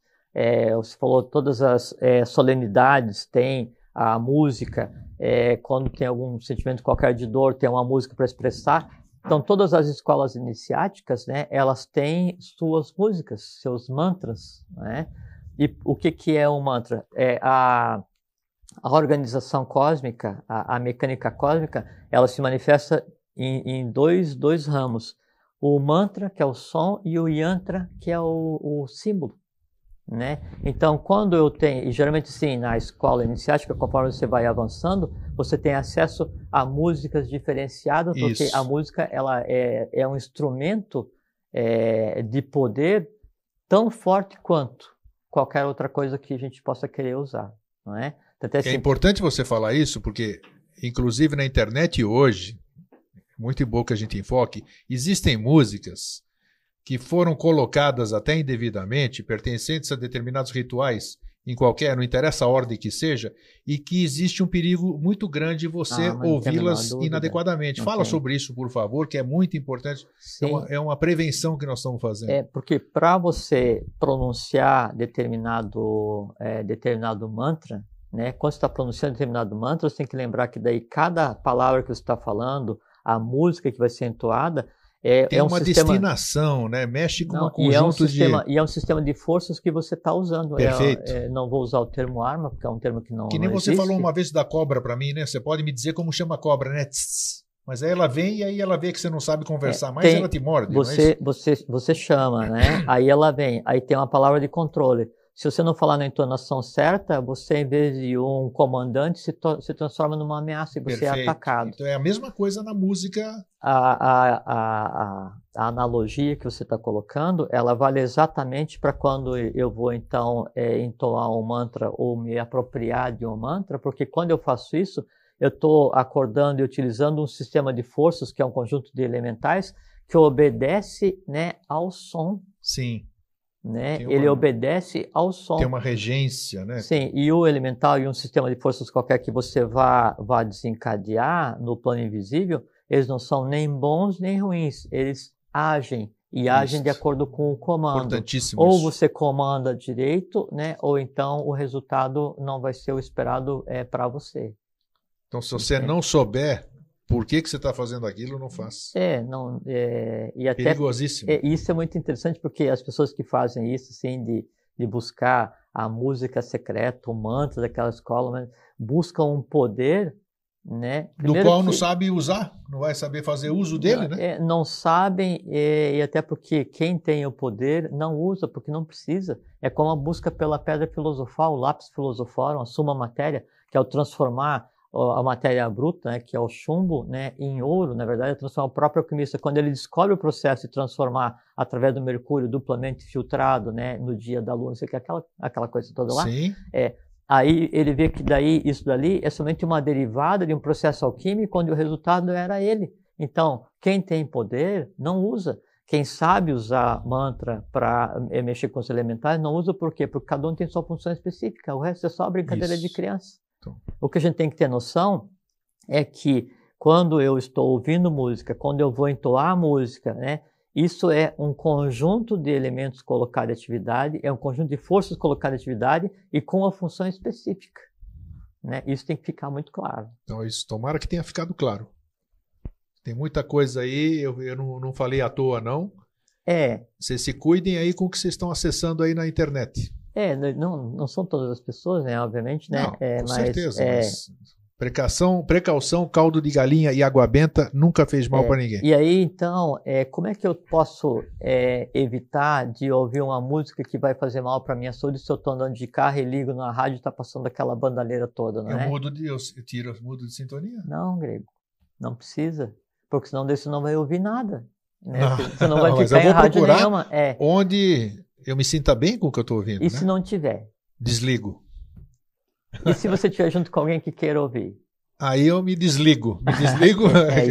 você falou, todas as solenidades têm a música, quando tem algum sentimento qualquer de dor, tem uma música para expressar. Então, todas as escolas iniciáticas, né, elas têm suas músicas, seus mantras, né? E o que é um mantra? A organização cósmica, a mecânica cósmica, ela se manifesta em dois ramos. O mantra, que é o som, e o yantra, que é o símbolo, né? Então, quando eu tenho, e geralmente sim, na escola iniciática, conforme você vai avançando, você tem acesso a músicas diferenciadas, porque a música ela é um instrumento de poder tão forte quanto qualquer outra coisa que a gente possa querer usar, não é? Até É importante você falar isso, porque, inclusive na internet hoje, muito bom que a gente enfoque, existem músicas que foram colocadas até indevidamente, pertencentes a determinados rituais, não interessa a ordem que seja, e que existe um perigo muito grande de você ouvi-las inadequadamente. Fala sobre isso, por favor, que é muito importante. É uma prevenção que nós estamos fazendo. Porque para você pronunciar determinado mantra, né, quando você está pronunciando determinado mantra, você tem que lembrar que daí cada palavra que você está falando, a música que vai ser entoada, tem uma destinação, né? Mexe com um conjunto E é um sistema de forças que você está usando. Perfeito. Não vou usar o termo arma, porque é um termo que não Que nem não você existe. falou uma vez da cobra para mim, né? Você pode me dizer como chama a cobra, né? Tss. Mas aí ela vem e aí ela vê que você não sabe conversar mais, ela te morde, você chama, né? Aí ela vem, aí tem uma palavra de controle. Se você não falar na entonação certa, você, em vez de um comandante, se transforma numa ameaça e você é atacado. Então é a mesma coisa na música. A analogia que você está colocando, ela vale exatamente para quando eu vou, então, entoar um mantra ou me apropriar de um mantra, porque quando eu faço isso, eu estou acordando e utilizando um sistema de forças, que é um conjunto de elementais, que obedece, né, ao som. Sim. Né? Ele obedece ao som. Tem uma regência, né? Sim, e o elemental e um sistema de forças qualquer que você vá desencadear no plano invisível, eles não são nem bons nem ruins. Eles agem e agem de acordo com o comando. Importantíssimo. Ou você comanda direito, né? Ou então o resultado não vai ser o esperado para você. Então, se você não souber por que você está fazendo aquilo, não faz. E até perigosíssimo. Isso é muito interessante porque as pessoas que fazem isso, assim, de buscar a música secreta, o mantra daquela escola, buscam um poder, né? Do qual não sabe usar, não vai saber fazer uso dele, né? Não sabem, e até porque quem tem o poder não usa, porque não precisa. É como a busca pela pedra filosofal, o lápis filosoforum, a suma matéria, que é o transformar a matéria bruta, né, que é o chumbo, né, em ouro. Na verdade, é transformar o próprio alquimista. Quando ele descobre o processo de transformar através do mercúrio duplamente filtrado, né, no dia da lua, não sei o que, aquela coisa toda lá. Sim. Aí ele vê que isso dali é somente uma derivada de um processo alquímico, onde o resultado era ele. Então, quem tem poder não usa. Quem sabe usar mantra para mexer com os elementais não usa. Por quê? Porque cada um tem sua função específica. O resto é só brincadeira de criança. O que a gente tem que ter noção é que quando eu estou ouvindo música, quando eu vou entoar música, né, isso é um conjunto de elementos colocados em atividade, é um conjunto de forças colocadas em atividade e com uma função específica. Né? Isso tem que ficar muito claro. Então, isso, tomara que tenha ficado claro. Tem muita coisa aí, eu não falei à toa, não. Vocês se cuidem aí com o que vocês estão acessando aí na internet. Não são todas as pessoas, né? Obviamente, né? Não, com certeza. Mas precaução, caldo de galinha e água benta nunca fez mal para ninguém. E aí, então, como é que eu posso evitar de ouvir uma música que vai fazer mal para minha saúde se eu estou andando de carro e ligo na rádio e está passando aquela bandalheira toda, não é? Eu mudo de sintonia? Não, Grego, não precisa, porque senão você não vai ouvir nada. Né? Você não vai ficar em rádio nenhuma. Onde eu me sinta bem com o que eu estou ouvindo. E se não tiver? Desligo. E se você estiver junto com alguém que queira ouvir? Aí eu me desligo.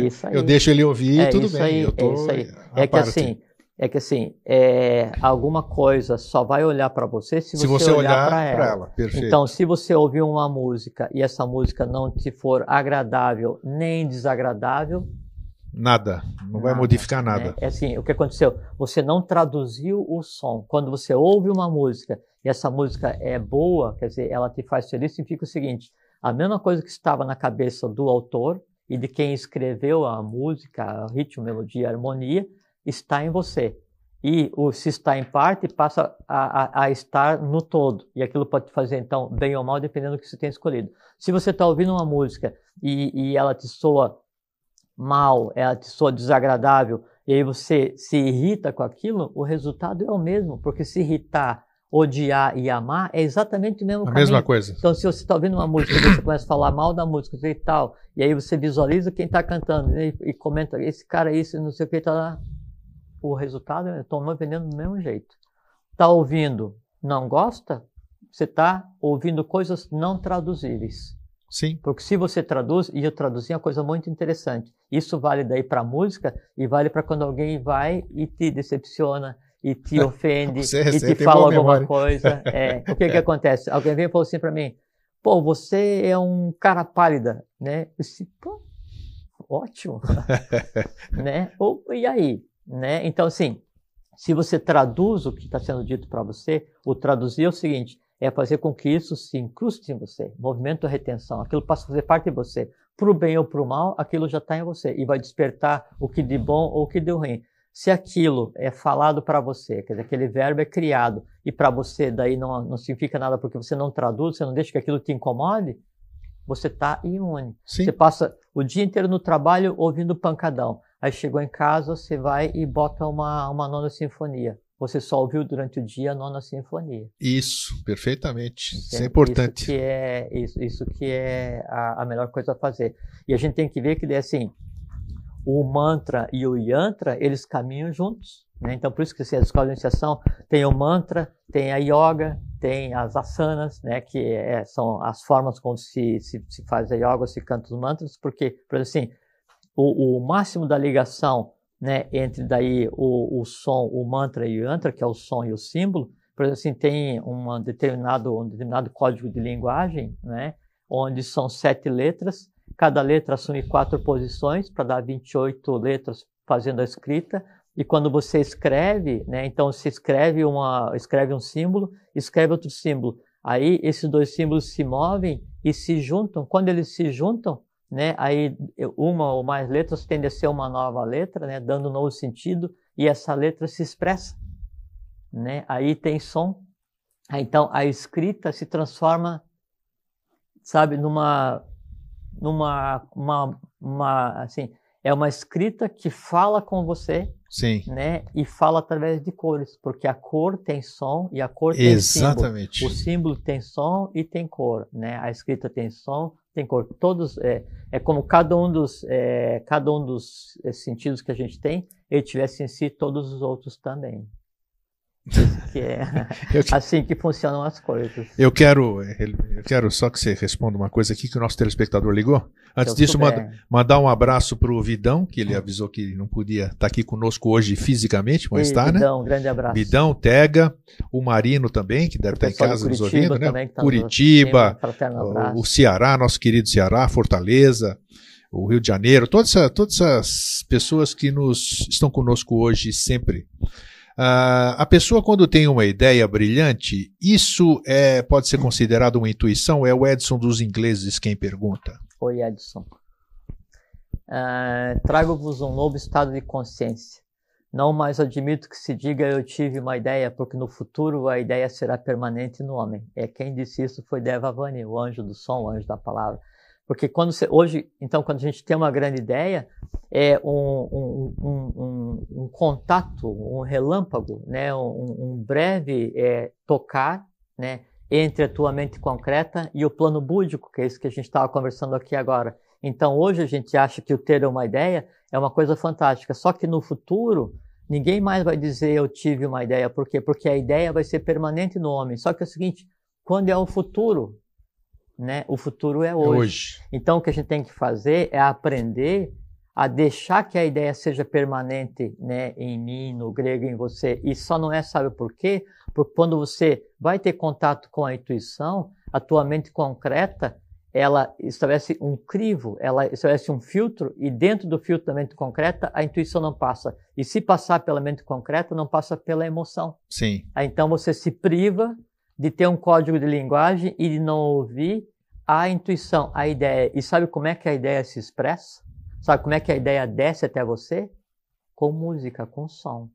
Isso aí. Eu deixo ele ouvir e tudo bem. Aí, eu tô isso aí. É que assim, alguma coisa só vai olhar para você se você olhar para ela. Perfeito. Então, se você ouvir uma música e essa música não te for agradável nem desagradável, nada, não vai modificar nada. É assim, o que aconteceu? Você não traduziu o som. Quando você ouve uma música e essa música é boa, quer dizer, ela te faz feliz, significa o seguinte: a mesma coisa que estava na cabeça do autor e de quem escreveu a música, ritmo, melodia, harmonia, está em você. E se está em parte, passa a estar no todo. E aquilo pode te fazer, então, bem ou mal, dependendo do que você tem escolhido. Se você está ouvindo uma música e ela te soa mal, ela te soa desagradável, e aí você se irrita com aquilo, o resultado é o mesmo, porque se irritar, odiar e amar é exatamente o mesmo caminho. A mesma coisa. Então, se você está ouvindo uma música e você começa a falar mal da música e tal, e aí você visualiza quem está cantando, né, e comenta, esse cara é isso, não sei o que, tá lá, o resultado é, estão vendendo do mesmo jeito. Está ouvindo, não gosta, você está ouvindo coisas não traduzíveis. Sim. Porque se você traduz, e eu traduzi uma coisa muito interessante, isso vale daí para a música e vale para quando alguém vai e te decepciona, e te ofende, e te fala alguma coisa. O que acontece? Alguém vem e falou assim para mim, pô, você é um cara pálida, né? Eu disse, pô, ótimo. Né? E aí? Né? Então, assim, se você traduz o que está sendo dito para você, o traduzir é o seguinte, é fazer com que isso se incruste em você, movimento de retenção, aquilo passa a fazer parte de você, para o bem ou para o mal, aquilo já está em você, e vai despertar o que de bom ou o que de ruim. Se aquilo é falado para você, quer dizer, aquele verbo é criado, e para você daí não significa nada porque você não traduz, você não deixa que aquilo te incomode, você está imune. Sim. Você passa o dia inteiro no trabalho ouvindo pancadão. Aí chegou em casa, você vai e bota uma nona sinfonia. Você só ouviu durante o dia a nona sinfonia. Isso, perfeitamente. Entende? Isso é importante. Isso que é a melhor coisa a fazer. E a gente tem que ver que, assim, o mantra e o yantra, eles caminham juntos. Né? Então, por isso que a escola de iniciação tem o mantra, tem a yoga, tem as asanas, né? Que são as formas como se faz a yoga, se canta os mantras, porque, por exemplo, assim, o máximo da ligação, né, entre daí o som, o mantra e o yantra, que é o som e o símbolo, por exemplo, assim, tem um determinado código de linguagem, né, onde são 7 letras, cada letra assume 4 posições para dar 28 letras fazendo a escrita, e quando você escreve, né, então você escreve um símbolo, escreve outro símbolo, aí esses 2 símbolos se movem e se juntam. Quando eles se juntam, né, aí uma ou mais letras tende a ser uma nova letra, né, dando um novo sentido, e essa letra se expressa, né, aí tem som. Então a escrita se transforma, sabe, assim, é uma escrita que fala com você. Sim. Né, e fala através de cores, porque a cor tem som e a cor tem Exatamente. símbolo. O símbolo tem som e tem cor, né? A escrita tem som, tem cor. Todos é como cada um dos sentidos que a gente tem, ele tivesse em si todos os outros também. Isso que é assim que funcionam as coisas. Eu quero só que você responda uma coisa aqui que o nosso telespectador ligou. Antes disso, mandar um abraço para o Vidão, que ele avisou que não podia estar aqui conosco hoje fisicamente, mas está, né? Vidão, um grande abraço. Vidão, Tega, o Marino também, que deve estar em casa nos ouvindo, né? Curitiba, o Ceará, nosso querido Ceará, Fortaleza, o Rio de Janeiro, todas essas pessoas que estão conosco hoje sempre. A pessoa, quando tem uma ideia brilhante, isso pode ser considerado uma intuição? É o Edson dos Ingleses quem pergunta. Oi, Edson. Trago-vos um novo estado de consciência. Não mais admito que se diga eu tive uma ideia, porque no futuro a ideia será permanente no homem. Quem disse isso foi Devavani, o anjo do som, o anjo da palavra. Porque hoje, então, quando a gente tem uma grande ideia, é um contato, um relâmpago, né, um breve tocar, né, entre a tua mente concreta e o plano búdico, que é isso que a gente estava conversando aqui agora. Então, hoje a gente acha que o ter uma ideia é uma coisa fantástica, só que no futuro ninguém mais vai dizer eu tive uma ideia. Por quê? Porque a ideia vai ser permanente no homem. Só que é o seguinte, quando é o futuro, né, o futuro é hoje. Então, o que a gente tem que fazer é aprender a deixar que a ideia seja permanente, né, em mim, no grego, em você. E só não é, sabe por quê? Porque quando você vai ter contato com a intuição, a tua mente concreta, ela estabelece um crivo, ela estabelece um filtro, e dentro do filtro da mente concreta, a intuição não passa. E se passar pela mente concreta, não passa pela emoção. Sim. Aí, então você se priva de ter um código de linguagem e de não ouvir a intuição, a ideia. E sabe como é que a ideia se expressa? Sabe como é que a ideia desce até você? Com música, com som.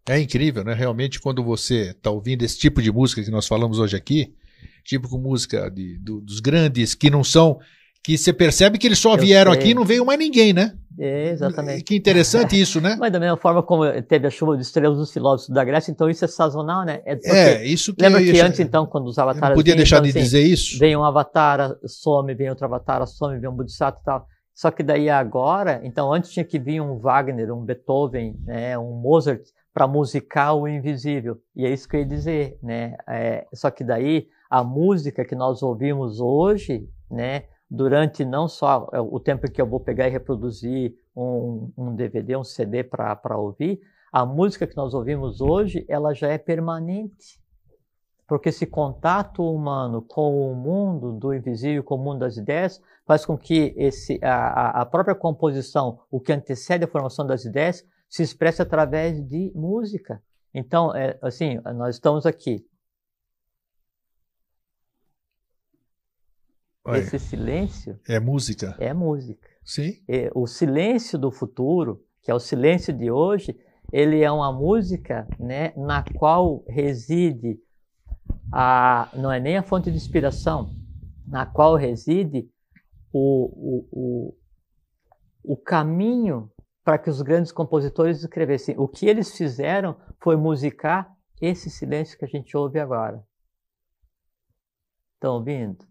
É incrível, né? Realmente, quando você está ouvindo esse tipo de música que nós falamos hoje aqui, tipo com música dos grandes, que não são... que você percebe que eles só vieram aqui e não veio mais ninguém, né? Exatamente. Que interessante isso, né? Mas da mesma forma como teve a chuva de estrelas dos filósofos da Grécia, então isso é sazonal, né? Isso que... Lembra que antes, então, quando os avatares... Não podia deixar de dizer isso. Vem um avatar, some, vem outro avatar, some, vem um bodhisattva e tal. Só que daí agora, então antes tinha que vir um Wagner, um Beethoven, né, um Mozart, para musicar o invisível. E é isso que eu ia dizer, né? Só que daí a música que nós ouvimos hoje, né, durante não só o tempo que eu vou pegar e reproduzir um DVD, um CD para ouvir, a música que nós ouvimos hoje, ela já é permanente. Porque esse contato humano com o mundo do invisível, com o mundo das ideias, faz com que a própria composição, o que antecede a formação das ideias, se expresse através de música. Então, assim, nós estamos aqui. Esse silêncio... É música. É música. Sim. O silêncio do futuro, que é o silêncio de hoje, ele é uma música, né, na qual reside não é nem a fonte de inspiração, na qual reside o caminho para que os grandes compositores escrevessem. O que eles fizeram foi musicar esse silêncio que a gente ouve agora. Estão ouvindo?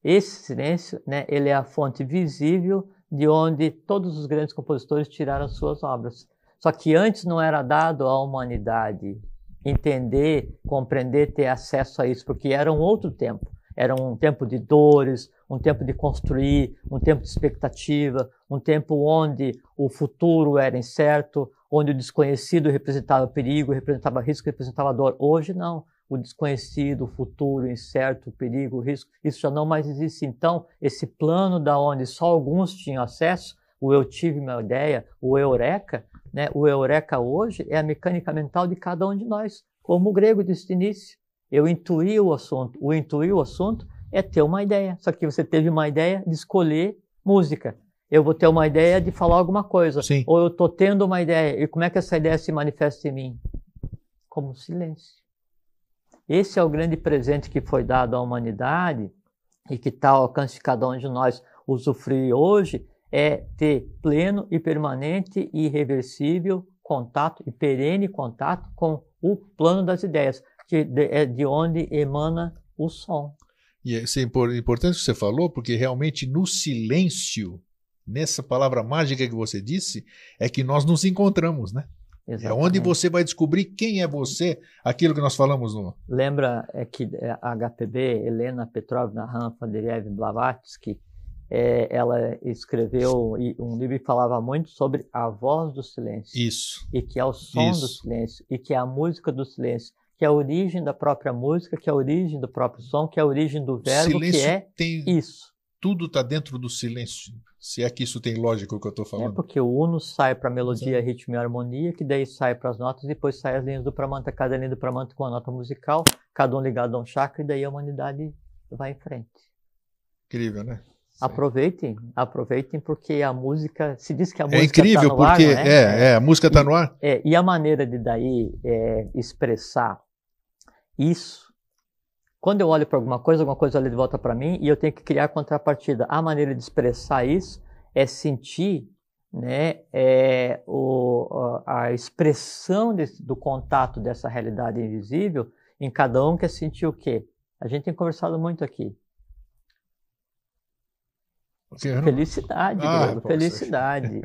Esse silêncio, né, ele é a fonte visível de onde todos os grandes compositores tiraram suas obras. Só que antes não era dado à humanidade entender, compreender, ter acesso a isso, porque era um outro tempo. Era um tempo de dores, um tempo de construir, um tempo de expectativa, um tempo onde o futuro era incerto, onde o desconhecido representava perigo, representava risco, representava dor. Hoje não. O desconhecido, o futuro, o incerto, o perigo, o risco, isso já não mais existe. Então, esse plano da onde só alguns tinham acesso, o eu tive uma ideia, o eureka, né? O eureka hoje é a mecânica mental de cada um de nós, como o grego disse no início. Eu intuí o assunto. O intuir o assunto é ter uma ideia. Só que você teve uma ideia de escolher música. Eu vou ter uma ideia de falar alguma coisa. Sim. Ou eu estou tendo uma ideia. E como é que essa ideia se manifesta em mim? Como silêncio. Esse é o grande presente que foi dado à humanidade e que está ao alcance de cada um de nós usufruir hoje, é ter pleno e permanente e irreversível contato e perene contato com o plano das ideias, que é de onde emana o som. E é importante o que você falou, porque realmente no silêncio, nessa palavra mágica que você disse, é que nós nos encontramos, né? Exatamente. É onde você vai descobrir quem é você, aquilo que nós falamos no... Lembra que a HPB, Helena Petrovna Ranfaderev Blavatsky, ela escreveu um livro que falava muito sobre a voz do silêncio. Isso. E que é o som do silêncio, e que é a música do silêncio, que é a origem da própria música, que é a origem do próprio som, que é a origem do verbo, silêncio que é isso. Tudo está dentro do silêncio. Se é que isso tem lógica o que eu estou falando. É porque o uno sai para melodia, ritmo e harmonia, que daí sai para as notas, e depois sai as linhas do Pramanta, cada linha do Pramanta com a nota musical, cada um ligado a um chakra, e daí a humanidade vai em frente. Incrível, né? Aproveitem, porque a música, se diz que a música incrível, está no ar, porque né? A música está no ar. E a maneira de daí expressar isso, quando eu olho para alguma coisa olha de volta para mim e eu tenho que criar contrapartida. A maneira de expressar isso é sentir, né, a expressão do contato dessa realidade invisível em cada um, que é sentir o quê? A gente tem conversado muito aqui. Felicidade, Grego, felicidade.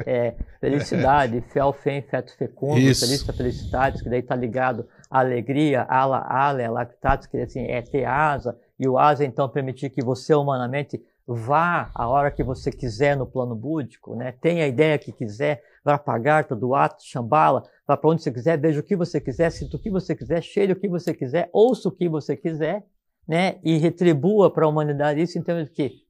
Felicidade, fel, fem, feto, fecundo, felista, felicidades, que daí está ligado à alegria, ala, lactatus, que assim, é ter asa, e o asa então permitir que você humanamente vá a hora que você quiser no plano búdico, né? Tenha a ideia que quiser, vá para Agartha, Duata, Shambhala, vá para onde você quiser, veja o que você quiser, sinta o que você quiser, cheire o que você quiser, ouça o que você quiser, né? E retribua para a humanidade isso em termos de que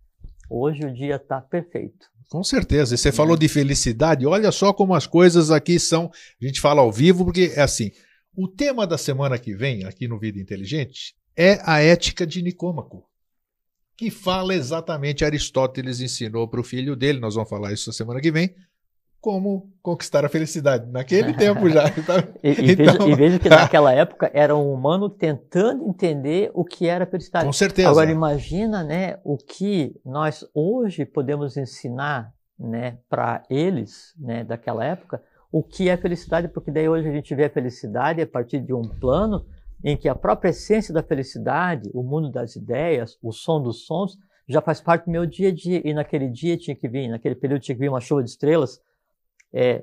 hoje o dia está perfeito. Com certeza. E você falou de felicidade. Olha só como as coisas aqui são. A gente fala ao vivo, porque é assim. O tema da semana que vem, aqui no Vida Inteligente, é a ética de Nicômaco, que fala exatamente, Aristóteles ensinou para o filho dele, nós vamos falar isso na semana que vem, como conquistar a felicidade. Naquele tempo já. E veja que naquela época era um humano tentando entender o que era a felicidade. Com certeza. Agora imagina, né, o que nós hoje podemos ensinar, né, para eles, né, daquela época, o que é felicidade, porque daí hoje a gente vê a felicidade a partir de um plano em que a própria essência da felicidade, o mundo das ideias, o som dos sons, já faz parte do meu dia a dia. E naquele dia naquele período tinha que vir uma chuva de estrelas.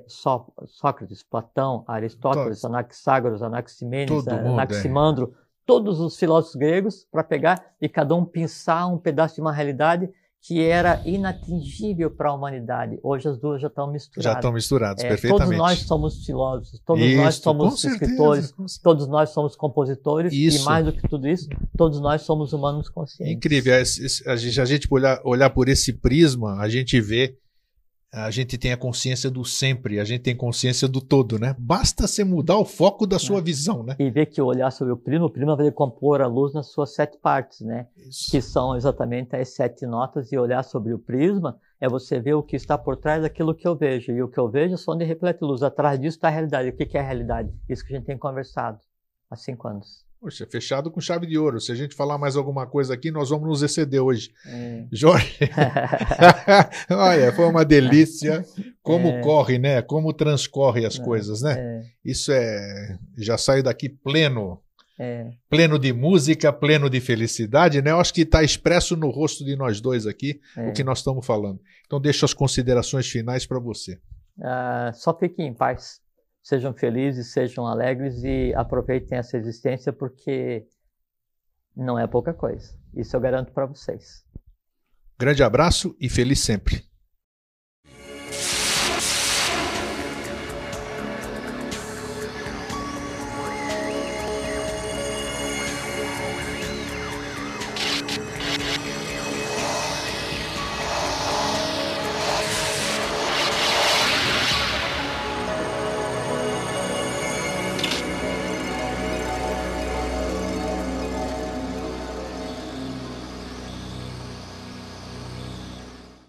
Sócrates, Platão, Aristóteles, Anaxágoras, Anaximênides, Anaximandro, todos os filósofos gregos, para pegar e cada um pensar um pedaço de uma realidade que era inatingível para a humanidade. Hoje as duas já estão misturadas. Já estão misturadas, perfeitamente. Todos nós somos filósofos, todos nós somos escritores, todos nós somos compositores, e mais do que tudo isso, todos nós somos humanos conscientes. Incrível. A gente olhar por esse prisma, a gente vê, a gente tem a consciência do sempre, a gente tem consciência do todo, né? Basta você mudar o foco da sua visão, né? E ver que olhar sobre o prisma vai decompor a luz nas suas 7 partes, né? Isso. Que são exatamente as 7 notas, e olhar sobre o prisma é você ver o que está por trás daquilo que eu vejo. E o que eu vejo é só onde reflete luz. Atrás disso está a realidade. O que é a realidade? Isso que a gente tem conversado há 5 anos. Poxa, fechado com chave de ouro. Se a gente falar mais alguma coisa aqui, nós vamos nos exceder hoje. Jorge, olha, foi uma delícia. Como corre, né? Como transcorre as coisas, né? Isso já saio daqui pleno. Pleno de música, pleno de felicidade, né? Eu acho que está expresso no rosto de nós dois aqui o que nós estamos falando. Então deixo as considerações finais para você. Só fiquem em paz. Sejam felizes, sejam alegres e aproveitem essa existência porque não é pouca coisa. Isso eu garanto para vocês. Grande abraço e feliz sempre.